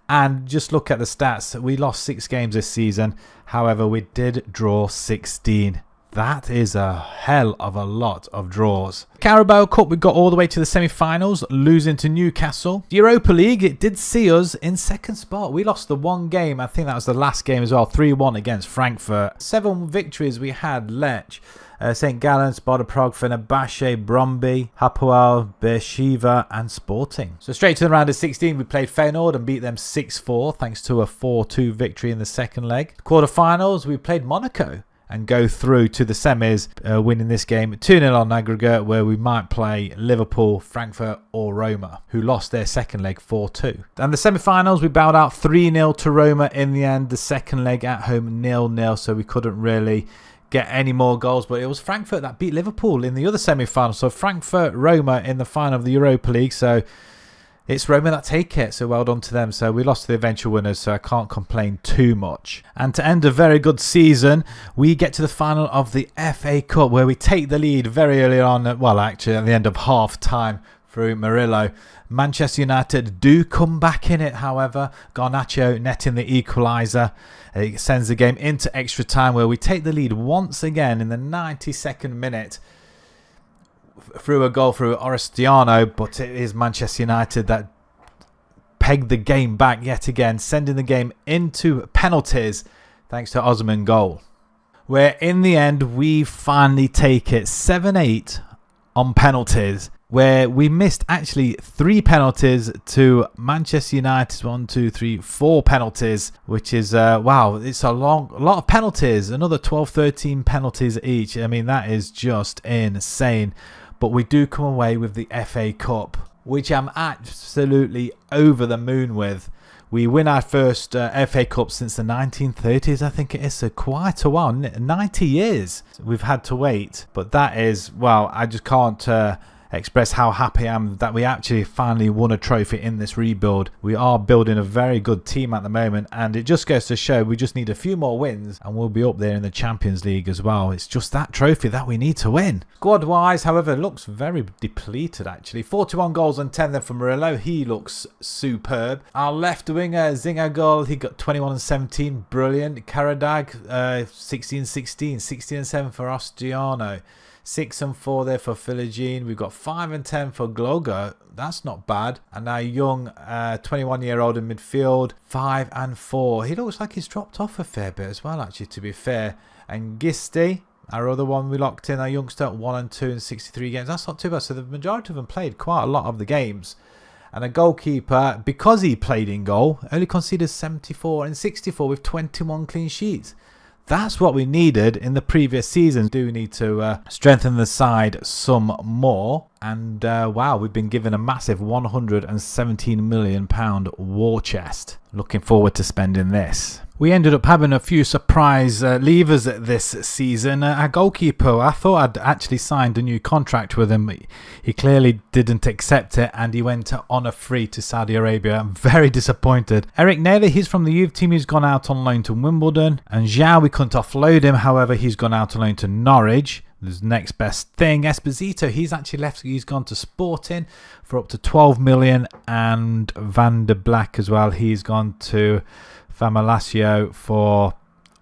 And just look at the stats. We lost 6 games this season. However, we did draw 16. That is a hell of a lot of draws. Carabao Cup, we got all the way to the semi-finals, losing to Newcastle. The Europa League, it did see us in 2nd spot. We lost the 1 game. I think that was the last game as well, 3-1 against Frankfurt. 7 victories we had, Lech. St. Gallen, Sparta Prague, Fenerbahce, Bromby, Hapoel, Beersheva and Sporting. So straight to the round of 16, we played Feyenoord and beat them 6-4 thanks to a 4-2 victory in the second leg. Quarterfinals, we played Monaco and go through to the semis, winning this game 2-0 on aggregate, where we might play Liverpool, Frankfurt or Roma, who lost their second leg 4-2. And the semi-finals, we bowed out 3-0 to Roma in the end. The second leg at home 0-0, so we couldn't really get any more goals, but it was Frankfurt that beat Liverpool in the other semi-final. So Frankfurt, Roma in the final of the Europa League, so it's Roma that take it, so well done to them. So we lost to the eventual winners, so I can't complain too much. And to end a very good season, we get to the final of the FA Cup, where we take the lead very early on, well actually at the end of half time through Murillo. Manchester United do come back in it, however. Garnacho netting the equaliser. It sends the game into extra time, where we take the lead once again in the 92nd minute through a goal through Orestiano, but it is Manchester United that pegged the game back yet again, sending the game into penalties thanks to Osman goal, where in the end we finally take it 7-8 on penalties, where we missed actually 3 penalties to Manchester United's 4 penalties, which is wow, it's a lot of penalties, another 12-13 penalties each. I mean, that is just insane. But we do come away with the FA Cup, which I'm absolutely over the moon with. We win our first FA Cup since the 1930s, I think it is. So quite a while, 90 years we've had to wait. But that is, well, I just can't express how happy I am that we actually finally won a trophy in this rebuild. We are building a very good team at the moment, and it just goes to show we just need a few more wins and we'll be up there in the Champions League as well. It's just that trophy that we need to win. Squad wise, however, looks very depleted actually. 41 goals and 10 then from Murillo. He looks superb. Our left winger Zingagol, he got 21 and 17, brilliant. Karadag 16 16, 16 and 7 for Ostiano. 6 and 4 there for Philogene. We've got 5 and 10 for Glogo. That's not bad. And our young 21-year-old in midfield, 5 and 4. He looks like he's dropped off a fair bit as well, actually, to be fair. And Gisti, our other one we locked in, our youngster, 1 and 2 in 63 games. That's not too bad. So the majority of them played quite a lot of the games. And a goalkeeper, because he played in goal, only conceded 74 and 64 with 21 clean sheets. That's what we needed in the previous season. We do need to strengthen the side some more. And wow, we've been given a massive £117 million war chest. Looking forward to spending this. We ended up having a few surprise leavers this season. Our goalkeeper, I thought I'd actually signed a new contract with him. He clearly didn't accept it and he went on a free to Saudi Arabia. I'm very disappointed. Eric Naylor, he's from the youth team. He's gone out on loan to Wimbledon. And Zhao, we couldn't offload him. However, he's gone out on loan to Norwich. There's next best thing. Esposito, he's actually left. He's gone to Sporting for up to 12 million. And Van der Black as well. He's gone to Famalasio for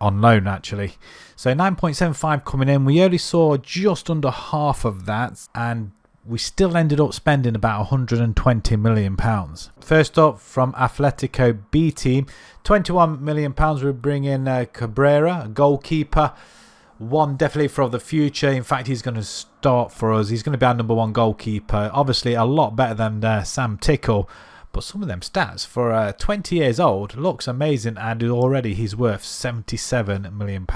on loan actually. So 9.75 coming in. We only saw just under half of that, and we still ended up spending about 120 million pounds. First up from Atletico B team, 21 million pounds. We bring in Cabrera, a goalkeeper. One definitely for the future. In fact, he's going to start for us. He's going to be our number one goalkeeper. Obviously a lot better than Sam Tickle. But some of them stats for 20 years old looks amazing, and already he's worth £77 million.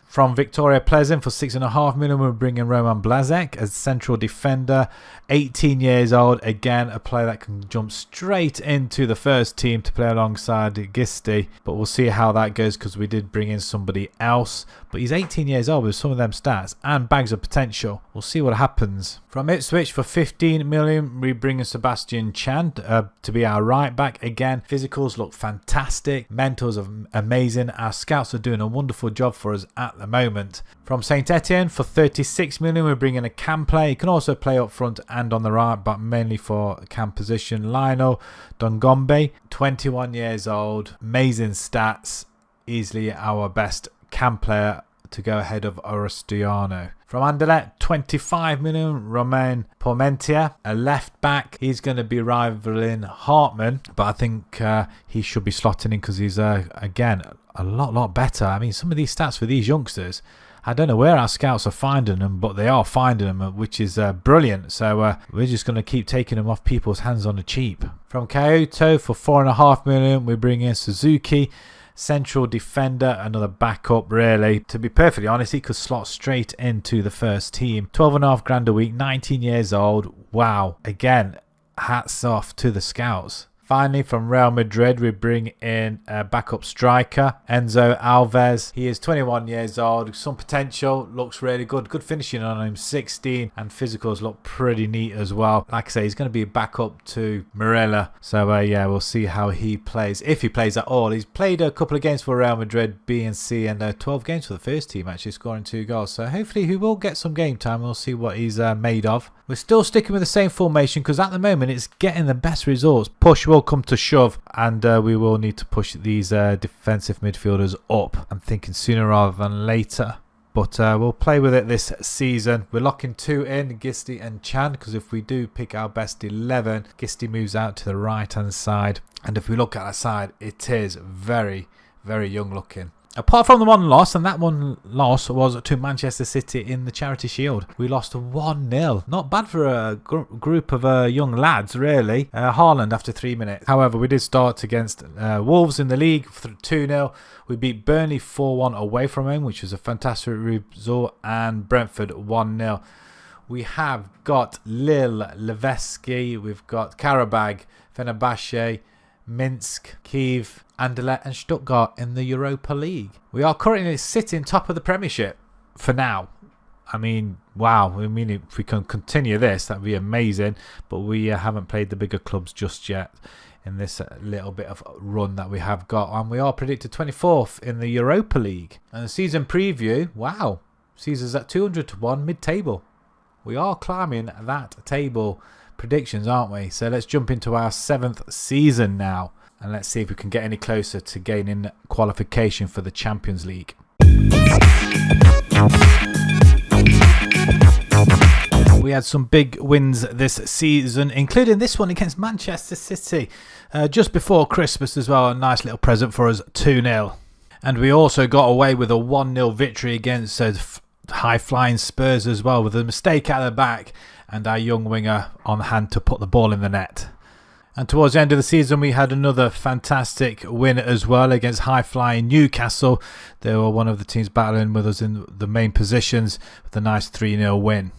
From Victoria Pleasant for £6.5 million, we're bringing Roman Blazek as central defender, 18 years old. Again, a player that can jump straight into the first team to play alongside Gisti. But we'll see how that goes because we did bring in somebody else. But he's 18 years old with some of them stats and bags of potential. We'll see what happens. From Ipswich for 15 million, we bring in Sebastian Chan to be our right back. Again, physicals look fantastic. Mentals are amazing. Our scouts are doing a wonderful job for us at the moment. From St Etienne for 36 million, we bring in a cam player. He can also play up front and on the right, but mainly for cam position. Lionel Dongombe, 21 years old. Amazing stats. Easily our best cam player to go ahead of Orestiano. From Anderlecht, 25 million, Romain Parmentier, a left back. He's going to be rivaling Hartman, but I think he should be slotting in because he's, again, a lot better. I mean, some of these stats for these youngsters, I don't know where our scouts are finding them, but they are finding them, which is brilliant. So we're just going to keep taking them off people's hands on the cheap. From Kyoto for $4.5 million, we bring in Suzuki, central defender, another backup really. To be perfectly honest, he could slot straight into the first team. 12.5 grand a week, 19 years old. Wow. Again, hats off to the scouts. Finally, from Real Madrid, we bring in a backup striker, Enzo Alves. He is 21 years old, some potential, looks really good. Good finishing on him, 16, and physicals look pretty neat as well. Like I say, he's going to be a backup to Morella. So, yeah, we'll see how he plays, if he plays at all. He's played a couple of games for Real Madrid, B and C, and 12 games for the first team, actually, scoring 2 goals. So, hopefully, he will get some game time. We'll see what he's made of. We're still sticking with the same formation because at the moment it's getting the best results. Push will come to shove, and we will need to push these defensive midfielders up. I'm thinking sooner rather than later. But we'll play with it this season. We're locking 2 in, Gisti and Chan, because if we do pick our best 11, Gisti moves out to the right-hand side. And if we look at our side, it is very, very young looking. Apart from the one loss, and that one loss was to Manchester City in the Charity Shield. We lost 1-0. Not bad for a group of young lads, really. Haaland after 3 minutes. However, we did start against Wolves in the league for 2-0. We beat Burnley 4-1 away from home, which was a fantastic result, and Brentford 1-0. We have got Lille, Levski, we've got Karabag, Fenerbahce, Minsk, Kiev, Anderlecht and Stuttgart in the Europa League. We are currently sitting top of the Premiership for now. I mean, wow. I mean, if we can continue this, that would be amazing. But we haven't played the bigger clubs just yet in this little bit of run that we have got. And we are predicted 24th in the Europa League. And the season preview, wow. Caesar's at 200 to 1 mid-table. We are climbing that table predictions, aren't we? So let's jump into our 7th season now. And let's see if we can get any closer to gaining qualification for the Champions League. We had some big wins this season, including this one against Manchester City just before Christmas as well. A nice little present for us, 2-0. And we also got away with a 1-0 victory against high-flying Spurs as well, with a mistake at the back and our young winger on hand to put the ball in the net. And towards the end of the season, we had another fantastic win as well against high-flying Newcastle. They were one of the teams battling with us in the main positions with a nice 3-0 win,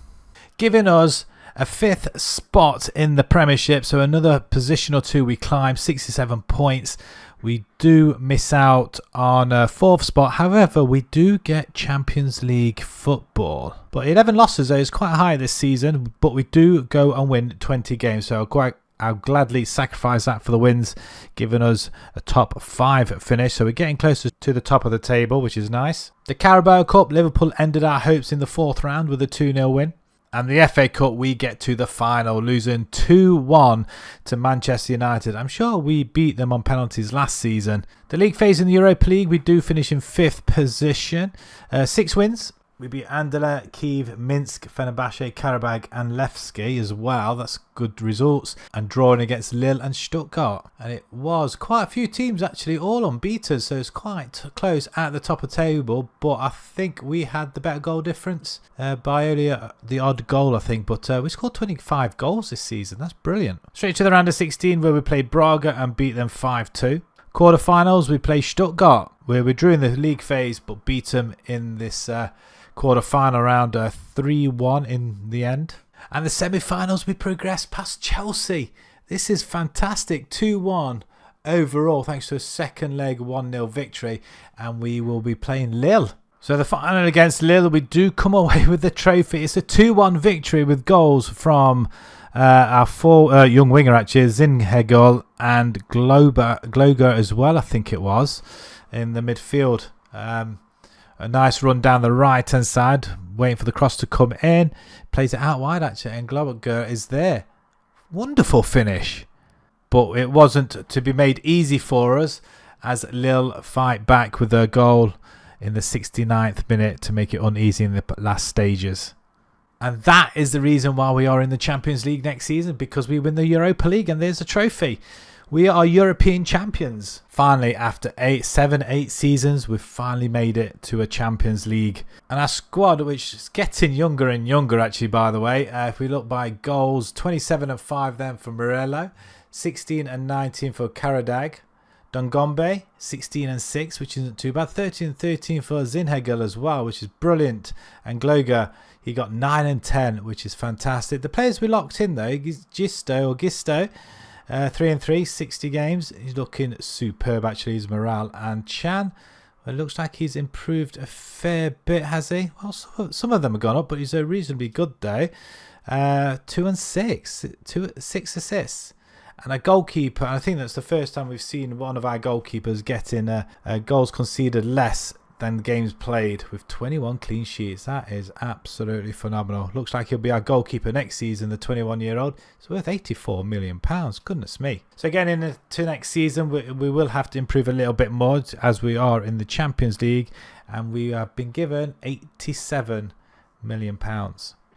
giving us a 5th spot in the Premiership. So another position or 2 we climb, 67 points. We do miss out on a 4th spot. However, we do get Champions League football. But 11 losses is quite high this season, but we do go and win 20 games. So I'll gladly sacrifice that for the wins, giving us a top 5 finish. So we're getting closer to the top of the table, which is nice. The Carabao Cup, Liverpool ended our hopes in the 4th round with a 2-0 win. And the FA Cup, we get to the final, losing 2-1 to Manchester United. I'm sure we beat them on penalties last season. The league phase in the Europa League, we do finish in 5th position. 6 wins. We beat Anderlecht, Kiev, Minsk, Fenerbahce, Karabag and Levski as well. That's good results. And drawing against Lille and Stuttgart. And it was quite a few teams actually all unbeaten. So it's quite close at the top of the table. But I think we had the better goal difference by only the odd goal, I think. But we scored 25 goals this season. That's brilliant. Straight to the round of 16 where we played Braga and beat them 5-2. Quarterfinals, we played Stuttgart where we drew in the league phase but beat them in this quarter-final round 3-1 in the end. And the semi-finals, we progressed past Chelsea. This is fantastic. 2-1 overall thanks to a second leg 1-0 victory. And we will be playing Lille. So the final against Lille, we do come away with the trophy. It's a 2-1 victory with goals from our 4 young winger actually, Zinhegel and Gloger as well, I think it was, in the midfield. A nice run down the right-hand side, waiting for the cross to come in. Plays it out wide, actually, and Glover is there. Wonderful finish. But it wasn't to be made easy for us, as Lille fight back with their goal in the 69th minute to make it uneasy in the last stages. And that is the reason why we are in the Champions League next season, because we win the Europa League, and there's a trophy. We are European champions. Finally, after 8 seasons, we've finally made it to a Champions League. And our squad, which is getting younger and younger actually, by the way. If we look by goals, 27 and 5 then for Murillo, 16 and 19 for Karadag. Dongombe, 16 and 6, which isn't too bad. 13 and 13 for Zinhegel as well, which is brilliant. And Gloga, he got 9 and 10, which is fantastic. The players we locked in though, Gisto, 3 and 3, 60 games. He's looking superb actually, his morale. And Chan, well, it looks like he's improved a fair bit, has he? Well, some of them have gone up, but he's a reasonably good though. 2 and 6, 6 assists. And a goalkeeper, I think that's the first time we've seen one of our goalkeepers getting goals conceded less than games played, with 21 clean sheets. That is absolutely phenomenal. Looks like he'll be our goalkeeper next season, the 21-year-old. It's worth £84 million. Goodness me. So again, into next season, we will have to improve a little bit more as we are in the Champions League. And we have been given £87 million.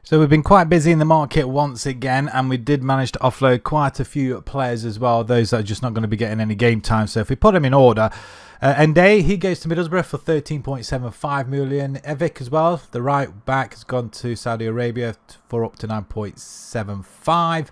So we've been quite busy in the market once again, and we did manage to offload quite a few players as well, those that are just not going to be getting any game time. So if we put them in order, Ende, he goes to Middlesbrough for 13.75 million. Evic as well, the right back, has gone to Saudi Arabia for up to 9.75.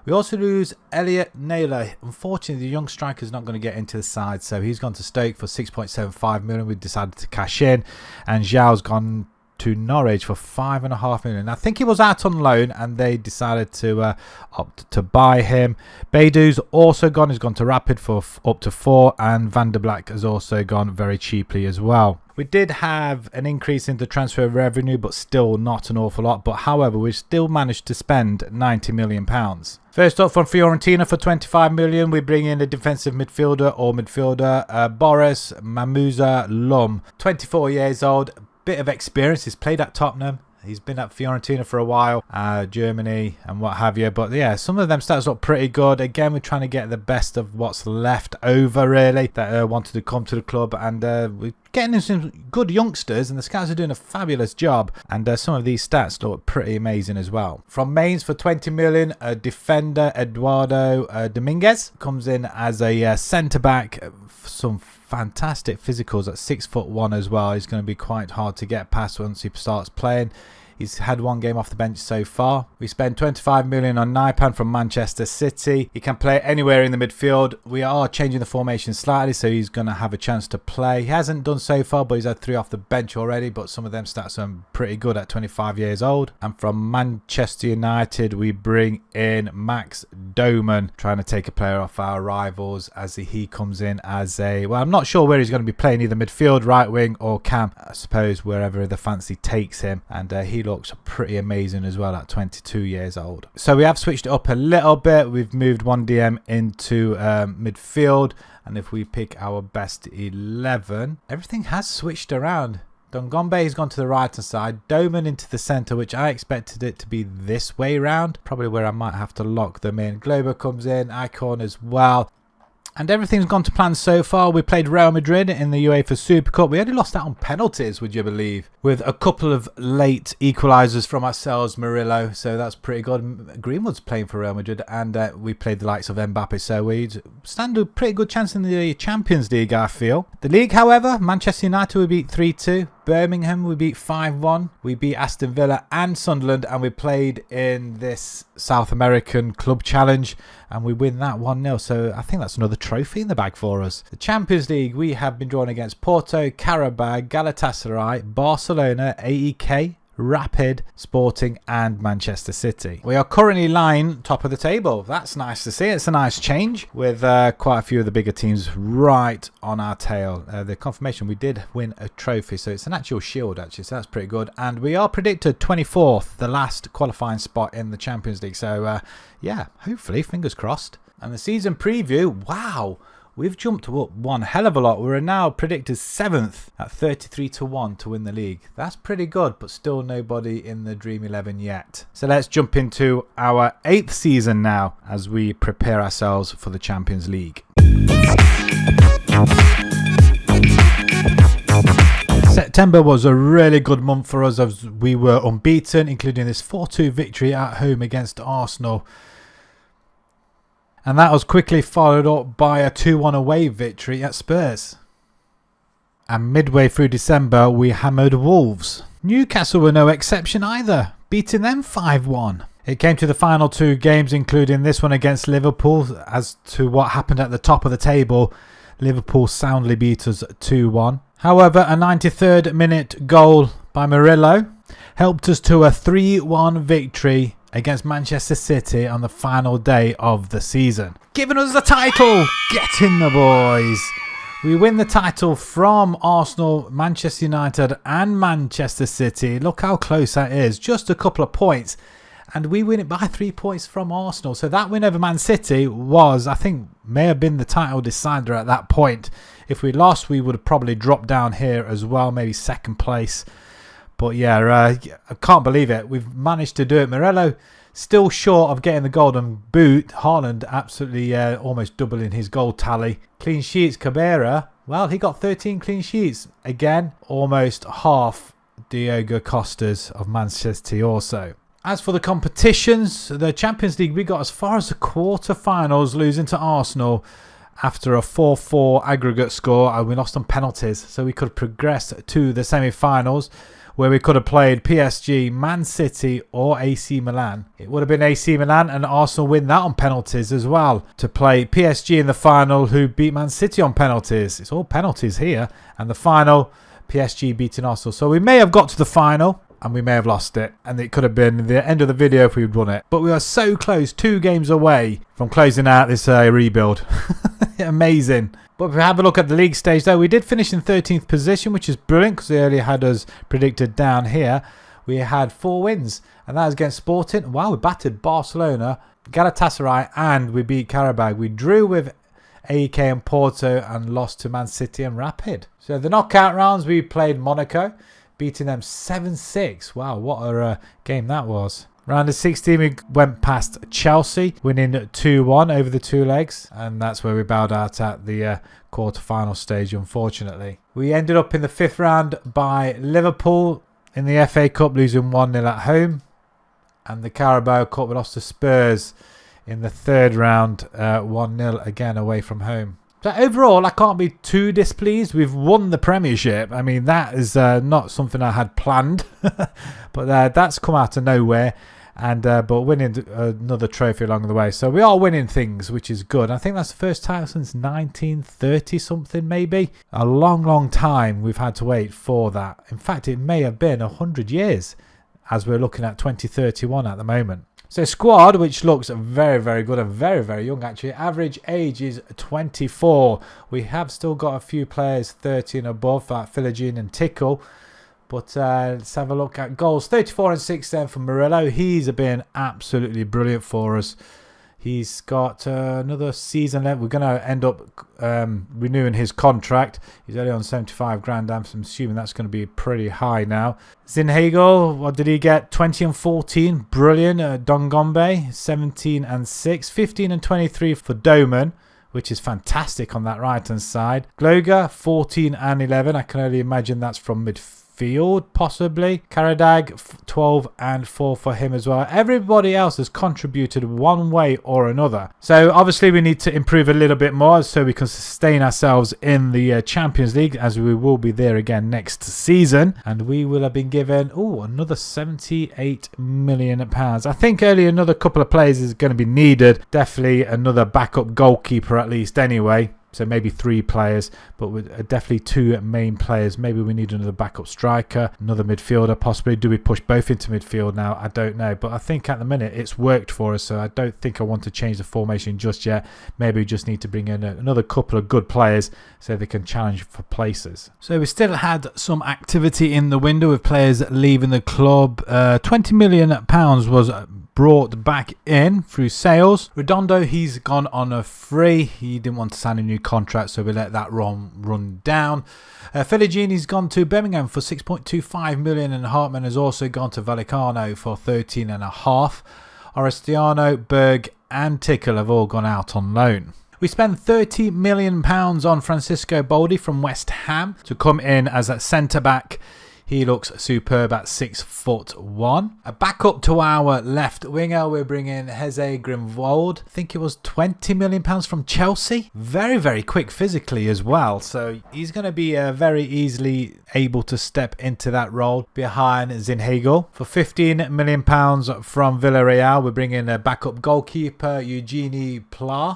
We also lose Elliot Naylor. Unfortunately, the young striker is not going to get into the side, so he's gone to Stoke for 6.75 million. We decided to cash in, and Zhao's gone to Norwich for 5.5 million. I think he was out on loan and they decided to opt to buy him. Beidu's also gone. He's gone to Rapid for up to 4, and Van der Black has also gone very cheaply as well. We did have an increase in the transfer revenue, but still not an awful lot. But however, we still managed to spend £90 million. First up from Fiorentina for 25 million, we bring in a defensive midfielder Boris Mamuza Lum, 24 years old. Bit of experience. He's played at Tottenham, he's been at Fiorentina for a while, Germany and what have you, but yeah, some of them stats look pretty good. Again, we're trying to get the best of what's left over really, that wanted to come to the club, and we're getting in some good youngsters, and the scouts are doing a fabulous job, and some of these stats look pretty amazing as well. From Mainz for 20 million, a defender Eduardo Dominguez comes in as a centre back. Some fantastic physicals at 6'1" as well. He's going to be quite hard to get past once he starts playing. He's had one game off the bench so far. We spent 25 million on Naipan from Manchester City. He can play anywhere in the midfield. We are changing the formation slightly, so he's going to have a chance to play. He hasn't done so far, but he's had 3 off the bench already, but some of them stats are pretty good at 25 years old. And from Manchester United, we bring in Max Doman, trying to take a player off our rivals as he comes in as a, well, I'm not sure where he's going to be playing, either midfield, right wing or cam, I suppose, wherever the fancy takes him. And he looks pretty amazing as well at 22 years old. So we have switched it up a little bit. We've moved one DM into midfield, and if we pick our best 11, everything has switched around. Dongombe has gone to the right hand side, Doman into the centre, which I expected it to be this way round, probably where I might have to lock them in. Glober comes in, Icon as well. And everything's gone to plan so far. We played Real Madrid in the UEFA Super Cup. We only lost that on penalties, would you believe? With a couple of late equalisers from ourselves, Murillo. So that's pretty good. Greenwood's playing for Real Madrid, and we played the likes of Mbappe. So we stand a pretty good chance in the Champions League, I feel. The league, however, Manchester United we beat 3-2. Birmingham we beat 5-1. We beat Aston Villa and Sunderland, and we played in this South American Club Challenge, and we win that 1-0. So I think that's another trophy in the bag for us. The Champions League, we have been drawn against Porto, Qarabag, Galatasaray, Barcelona, AEK, Rapid, Sporting and Manchester City. We are currently lying top of the table. That's nice to see. It's a nice change, with quite a few of the bigger teams right on our tail. The confirmation, we did win a trophy, so it's an actual shield actually, so that's pretty good. And we are predicted 24th, the last qualifying spot in the Champions League. So yeah, hopefully, fingers crossed. And the season preview, wow, we've jumped up one hell of a lot. We're now predicted 7th at 33-1 to win the league. That's pretty good, but still nobody in the Dream 11 yet. So let's jump into our 8th season now as we prepare ourselves for the Champions League. September was a really good month for us as we were unbeaten, including this 4-2 victory at home against Arsenal. And that was quickly followed up by a 2-1 away victory at Spurs. And midway through December, we hammered Wolves. Newcastle were no exception either, beating them 5-1. It came to the final 2 games, including this one against Liverpool. As to what happened at the top of the table, Liverpool soundly beat us 2-1. However, a 93rd minute goal by Murillo helped us to a 3-1 victory against Manchester City on the final day of the season, giving us the title. Get in the boys. We win the title from Arsenal, Manchester United and Manchester City. Look how close that is, just a couple of points, and we win it by 3 points from Arsenal. So that win over Man City was, I think, may have been the title decider at that point. If we lost, we would have probably dropped down here as well, maybe second place. But yeah, I can't believe it. We've managed to do it. Murillo still short of getting the golden boot. Haaland absolutely almost doubling his goal tally. Clean sheets, Cabrera. Well, he got 13 clean sheets. Again, almost half Diogo Costa's of Manchester City also. As for the competitions, the Champions League, we got as far as the quarter-finals, losing to Arsenal after a 4-4 aggregate score, and we lost on penalties. So we could progress to the semi-finals, where we could have played PSG, Man City or AC Milan. It would have been AC Milan, and Arsenal win that on penalties as well, to play PSG in the final, who beat Man City on penalties. It's all penalties here. And the final, PSG beating Arsenal. So we may have got to the final and we may have lost it, and it could have been the end of the video if we'd won it. But we are so close, 2 games away from closing out this rebuild. Amazing. But if we have a look at the league stage though, we did finish in 13th position, which is brilliant because they earlier had us predicted down here. We had 4 wins, and that was against Sporting. Wow, we battered Barcelona, Galatasaray, and we beat Karabag. We drew with AEK and Porto and lost to Man City and Rapid. So the knockout rounds, we played Monaco, beating them 7-6. Wow, what a game that was. Round of 16, we went past Chelsea, winning 2-1 over the 2 legs. And that's where we bowed out at the quarter-final stage, unfortunately. We ended up in the 5th round by Liverpool in the FA Cup, losing 1-0 at home. And the Carabao Cup, we lost to Spurs in the 3rd round, 1-0 again away from home. So overall, I can't be too displeased. We've won the Premiership. I mean, that is not something I had planned. But that's come out of nowhere. And but winning another trophy along the way. So we are winning things, which is good. I think that's the first title since 1930 something, maybe. A long, long time we've had to wait for that. In fact, it may have been 100 years, as we're looking at 2031 at the moment. So squad, which looks very, very good and very, very young actually. Average age is 24. We have still got a few players 30 and above, Philogene and Tickle. But let's have a look at goals. 34 and 6 then from Murillo. He's been absolutely brilliant for us. He's got another season left. We're going to end up renewing his contract. He's only on 75 grand. I'm assuming that's going to be pretty high now. Zinhagel, what did he get? 20 and 14. Brilliant. Dongombe, 17 and 6. 15 and 23 for Doman, which is fantastic on that right-hand side. Gloga, 14 and 11. I can only imagine that's from midfield, possibly. Karadag, 12 and 4 for him as well. Everybody else has contributed one way or another. So obviously we need to improve a little bit more so we can sustain ourselves in the Champions League, as we will be there again next season. And we will have been given, another £78 million. I think only another couple of players is going to be needed. Definitely another backup goalkeeper at least anyway. So maybe 3 players, but with definitely 2 main players. Maybe we need another backup striker, another midfielder possibly. Do we push both into midfield now? I don't know. But I think at the minute it's worked for us, so I don't think I want to change the formation just yet. Maybe we just need to bring in another couple of good players so they can challenge for places. So we still had some activity in the window with players leaving the club. £20 million was brought back in through sales. Redondo, he's gone on a free. He didn't want to sign a new contract, so we let that run down. Philogene, gone to Birmingham for 6.25 million, and Hartman has also gone to Vallecano for 13.5. Orestiano, Berg and Tickle have all gone out on loan. We spent £30 million on Francisco Boldi from West Ham to come in as a centre-back. He looks superb at 6'1". A backup to our left winger, we're bringing Heze Grimvold. I think it was £20 million from Chelsea. Very, very quick physically as well. So he's going to be very easily able to step into that role behind Zinhagel. For £15 million from Villarreal, we're bringing a backup goalkeeper, Eugenie Play.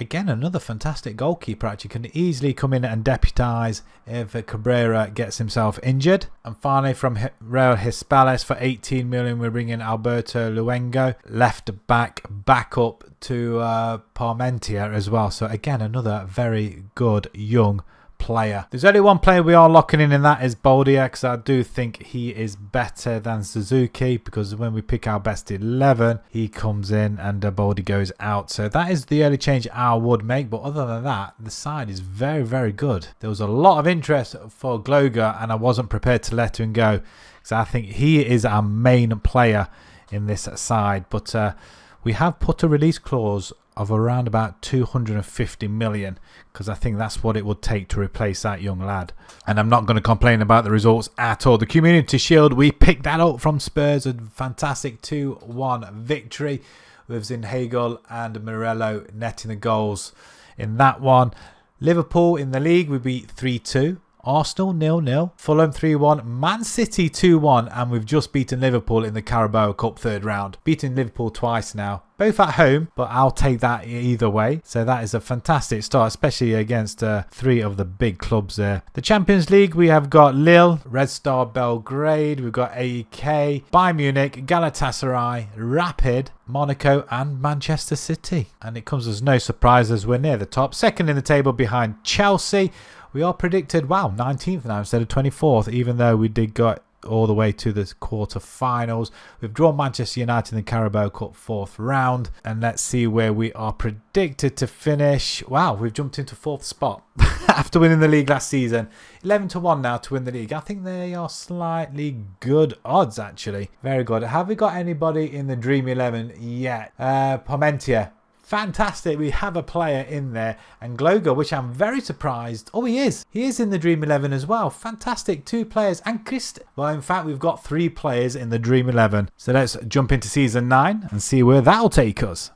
Again, another fantastic goalkeeper, actually can easily come in and deputise if Cabrera gets himself injured. And finally, from Real Hispales for £18 million, we're bringing Alberto Luengo, left backup to Parmentier as well. So again, another very good young player. There's only one player we are locking in, and that is Boldia, because I do think he is better than Suzuki, because when we pick our best 11, he comes in and Boldi goes out. So that is the early change I would make, but other than that, the side is very, very good. There was a lot of interest for Gloger, and I wasn't prepared to let him go, because I think he is our main player in this side. But we have put a release clause of around about 250 million, because I think that's what it would take to replace that young lad. And I'm not going to complain about the results at all. The Community Shield, we picked that up from Spurs, a fantastic 2-1 victory with Zinhagel and Morello netting the goals in that one. Liverpool in the league, we beat 3-2. Arsenal 0-0, Fulham 3-1, Man City 2-1, and we've just beaten Liverpool in the Carabao Cup third round. Beaten Liverpool twice now, both at home, but I'll take that either way. So that is a fantastic start, especially against three of the big clubs there. The Champions League, we have got Lille, Red Star Belgrade, we've got AEK, Bayern Munich, Galatasaray, Rapid, Monaco and Manchester City. And it comes as no surprise as we're near the top. Second in the table behind Chelsea. We are predicted, wow, 19th now instead of 24th, even though we did go all the way to the quarter-finals. We've drawn Manchester United in the Carabao Cup fourth round. And let's see where we are predicted to finish. Wow, we've jumped into fourth spot after winning the league last season. 11-1 now to win the league. I think they are slightly good odds, actually. Very good. Have we got anybody in the Dream 11 yet? Parmentier. Fantastic, we have a player in there. And Gloger, which I'm very surprised. Oh, he is. He is in the Dream 11 as well. Fantastic, 2 players. And well, in fact, we've got 3 players in the Dream 11. So let's jump into Season 9 and see where that'll take us.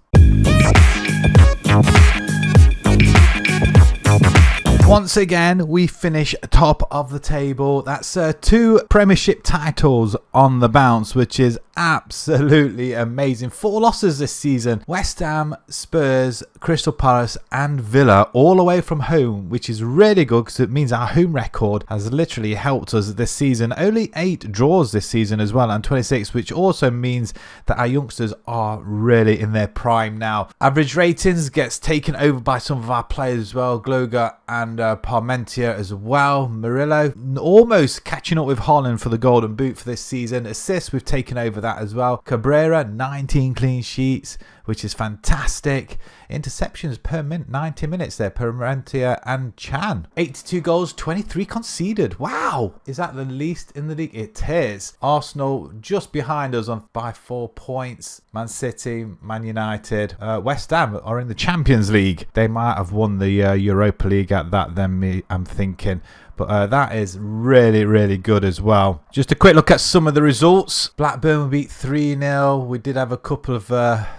Once again, we finish top of the table. That's 2 Premiership titles on the bounce, which is absolutely amazing. 4 losses this season. West Ham, Spurs, Crystal Palace and Villa all away from home, which is really good because it means our home record has literally helped us this season. Only 8 draws this season as well, and 26, which also means that our youngsters are really in their prime now. Average ratings gets taken over by some of our players as well. Gloger and Parmentier as well. Murillo almost catching up with Holland for the golden boot for this season. Assists, we've taken over that as well. Cabrera, 19 clean sheets, which is fantastic. Interceptions per 90 minutes there, Parmentier and Chan. 82 goals, 23 conceded. Wow! Is that the least in the league? It is. Arsenal just behind us by 4 points. Man City, Man United, West Ham are in the Champions League. They might have won the Europa League at that then, I'm thinking. But that is really, really good as well. Just a quick look at some of the results. Blackburn beat 3-0. We did have a couple of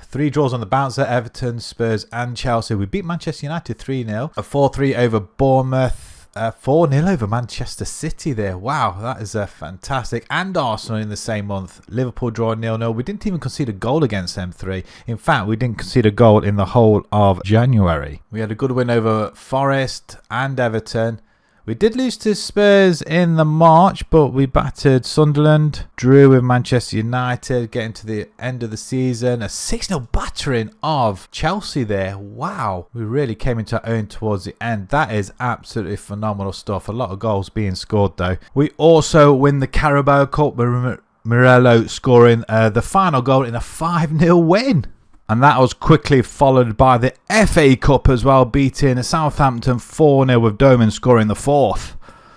3 draws on the bounce at Everton, Spurs and Chelsea. We beat Manchester United 3-0. A 4-3 over Bournemouth. 4-0 over Manchester City there. Wow, that is fantastic. And Arsenal in the same month. Liverpool draw 0-0. We didn't even concede a goal against them 3. In fact, we didn't concede a goal in the whole of January. We had a good win over Forest and Everton. We did lose to Spurs in the March, but we battered Sunderland, drew with Manchester United, getting to the end of the season. A 6-0 battering of Chelsea there. Wow, we really came into our own towards the end. That is absolutely phenomenal stuff. A lot of goals being scored though. We also win the Carabao Cup with Morello scoring the final goal in a 5-0 win. And that was quickly followed by the FA Cup as well, beating Southampton 4-0 with Doman scoring the 4th.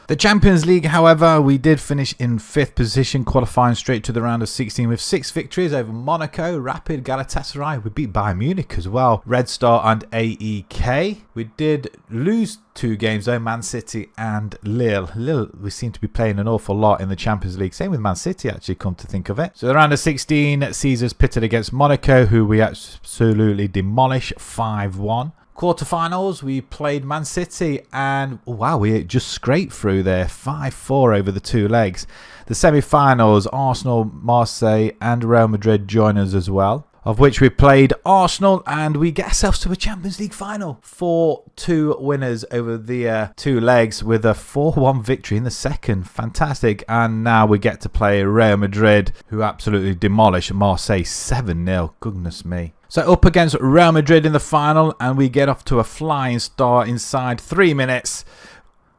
The Champions League, however, we did finish in 5th position, qualifying straight to the round of 16 with 6 victories over Monaco, Rapid, Galatasaray. We beat Bayern Munich as well, Red Star and AEK. We did lose 2 games though, Man City and Lille. Lille, we seem to be playing an awful lot in the Champions League. Same with Man City, actually, come to think of it. So the round of 16 sees us pitted against Monaco, who we absolutely demolished 5-1. Quarterfinals, we played Man City and wow, we just scraped through there, 5-4 over the 2 legs. The semi-finals, Arsenal, Marseille and Real Madrid join us as well, of which we played Arsenal and we get ourselves to a Champions League final. 4-2 winners over the 2 legs with a 4-1 victory in the second. Fantastic. And now we get to play Real Madrid, who absolutely demolished Marseille 7-0. Goodness me. So up against Real Madrid in the final, and we get off to a flying start inside 3 minutes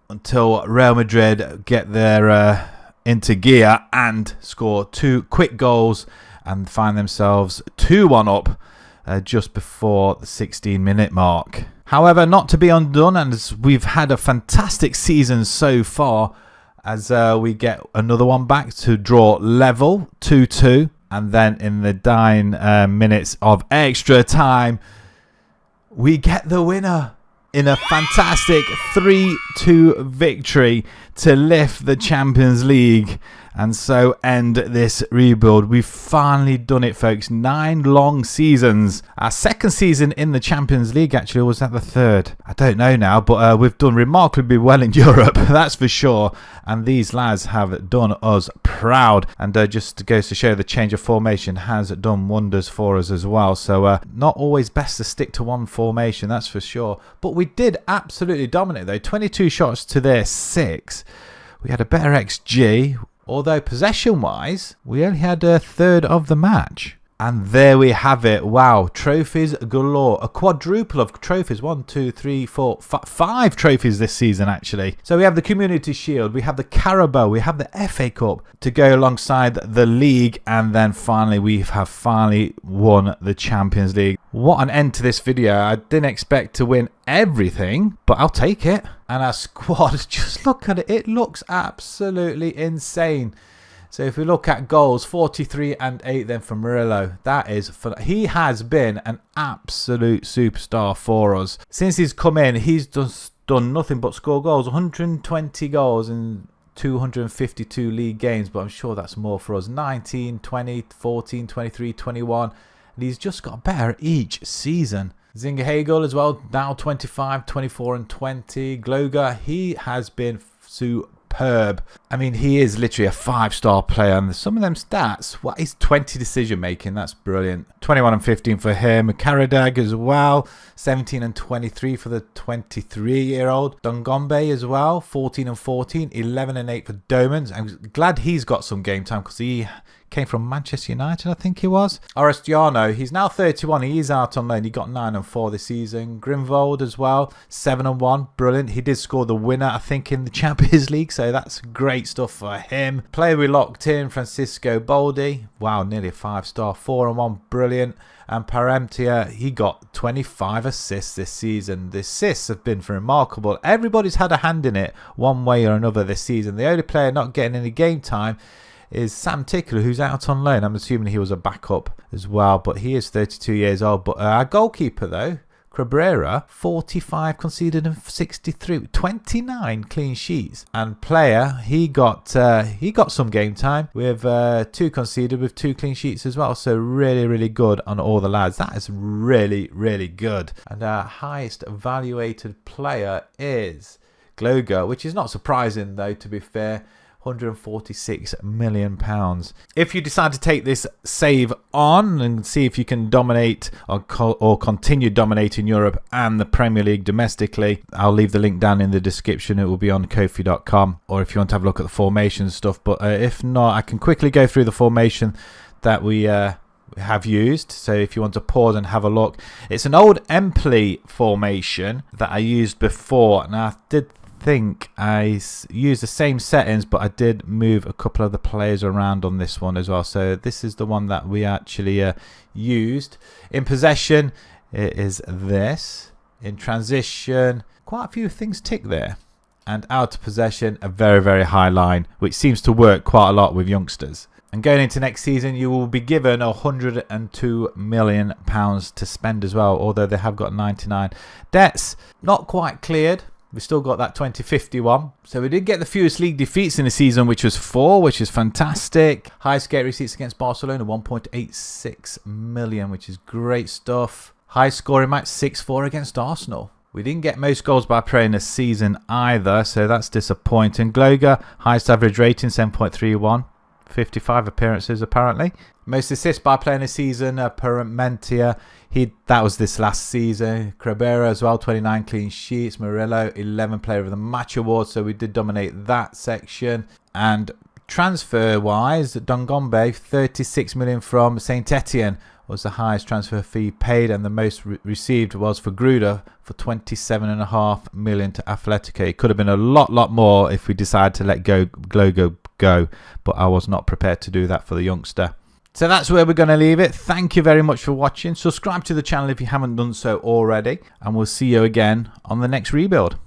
until Real Madrid get their into gear and score 2 quick goals and find themselves 2-1 up just before the 16-minute mark. However, not to be undone, and as we've had a fantastic season so far, as we get another one back to draw level 2-2. And then in the 9 minutes of extra time, we get the winner in a fantastic 3-2 victory to lift the Champions League and so end this rebuild. We've finally done it, folks. 9 long seasons. Our second season in the Champions League, actually, was that the third? I don't know now, but we've done remarkably well in Europe, that's for sure. And these lads have done us proud. And just goes to show the change of formation has done wonders for us as well. So not always best to stick to one formation, that's for sure. But we did absolutely dominate, though. 22 shots to their 6. We had a better XG. Although possession-wise, we only had a third of the match. And there we have it. Wow, trophies galore. A quadruple of trophies. 1, 2, 3, 4, 5 trophies this season, actually. So we have the Community Shield, we have the Carabao, we have the FA Cup to go alongside the league. And then finally, we have finally won the Champions League. What an end to this video. I didn't expect to win everything, but I'll take it. And our squad, just look at it. It looks absolutely insane. So if we look at goals, 43 and 8 then from Murillo. That is fun. He has been an absolute superstar for us. Since he's come in, he's just done nothing but score goals. 120 goals in 252 league games, but I'm sure that's more for us. 19, 20, 14, 23, 21. And he's just got better each season. Zinga Hagel as well, now 25, 24 and 20. Gloger, he has been superb. I mean, he is literally a 5-star player, and some of them stats, what is 20 decision making? That's brilliant. 21 and 15 for him. Karadag as well, 17 and 23 for the 23-year-old. Dongombe as well, 14 and 14, 11 and 8 for Domans. I'm glad he's got some game time because he came from Manchester United, I think he was. Orestiano, he's now 31. He is out on loan. He got 9 and 4 this season. Grimvold as well, 7 and 1. Brilliant. He did score the winner, I think, in the Champions League, so that's great stuff for him. Player we locked in, Francisco Boldi. Wow, nearly a 5-star. 4 and 1. Brilliant. And Paremptia, he got 25 assists this season. The assists have been remarkable. Everybody's had a hand in it one way or another this season. The only player not getting any game time is Sam Tickler, who's out on loan. I'm assuming he was a backup as well, but he is 32 years old. But our goalkeeper, though, Cabrera, 45 conceded and 63, 29 clean sheets. And player, he got some game time with 2 conceded with 2 clean sheets as well. So really, really good on all the lads. That is really, really good. And our highest evaluated player is Gloger, which is not surprising though, to be fair. £146 million. If you decide to take this save on and see if you can dominate or continue dominating Europe and the Premier League domestically, I'll leave the link down in the description. It will be on Ko-fi.com, or if you want to have a look at the formation stuff. But if not, I can quickly go through the formation that we have used. So if you want to pause and have a look, it's an old Empoli formation that I used before, and I did think I used the same settings, but I did move a couple of the players around on this one as well. So this is the one that we actually used. In possession, it is this. In transition, quite a few things tick there. and out of possession, a very, very high line, which seems to work quite a lot with youngsters. And going into next season, you will be given £102 million to spend as well, although they have got 99 debts. Not quite cleared. We've still got that 2051. So we did get the fewest league defeats in the season, which was 4, which is fantastic. Highest gate receipts against Barcelona, 1.86 million, which is great stuff. High scoring match, 6-4 against Arsenal. We didn't get most goals by Prem this season either, so that's disappointing. Gloger, highest average rating, 7.31. 55 appearances apparently. Most assists by player in the season, Parmentia, that was this last season. Cabrera as well, 29 clean sheets. Murillo, 11 player of the match award, so we did dominate that section. And transfer wise, Dongombe, 36 million from Saint Etienne was the highest transfer fee paid, and the most received was for Gruder for 27.5 million to Atletico. It could have been a lot more if we decided to let Glogo go, but I was not prepared to do that for the youngster. So that's where we're going to leave it. Thank you very much for watching. Subscribe to the channel if you haven't done so already, and we'll see you again on the next rebuild.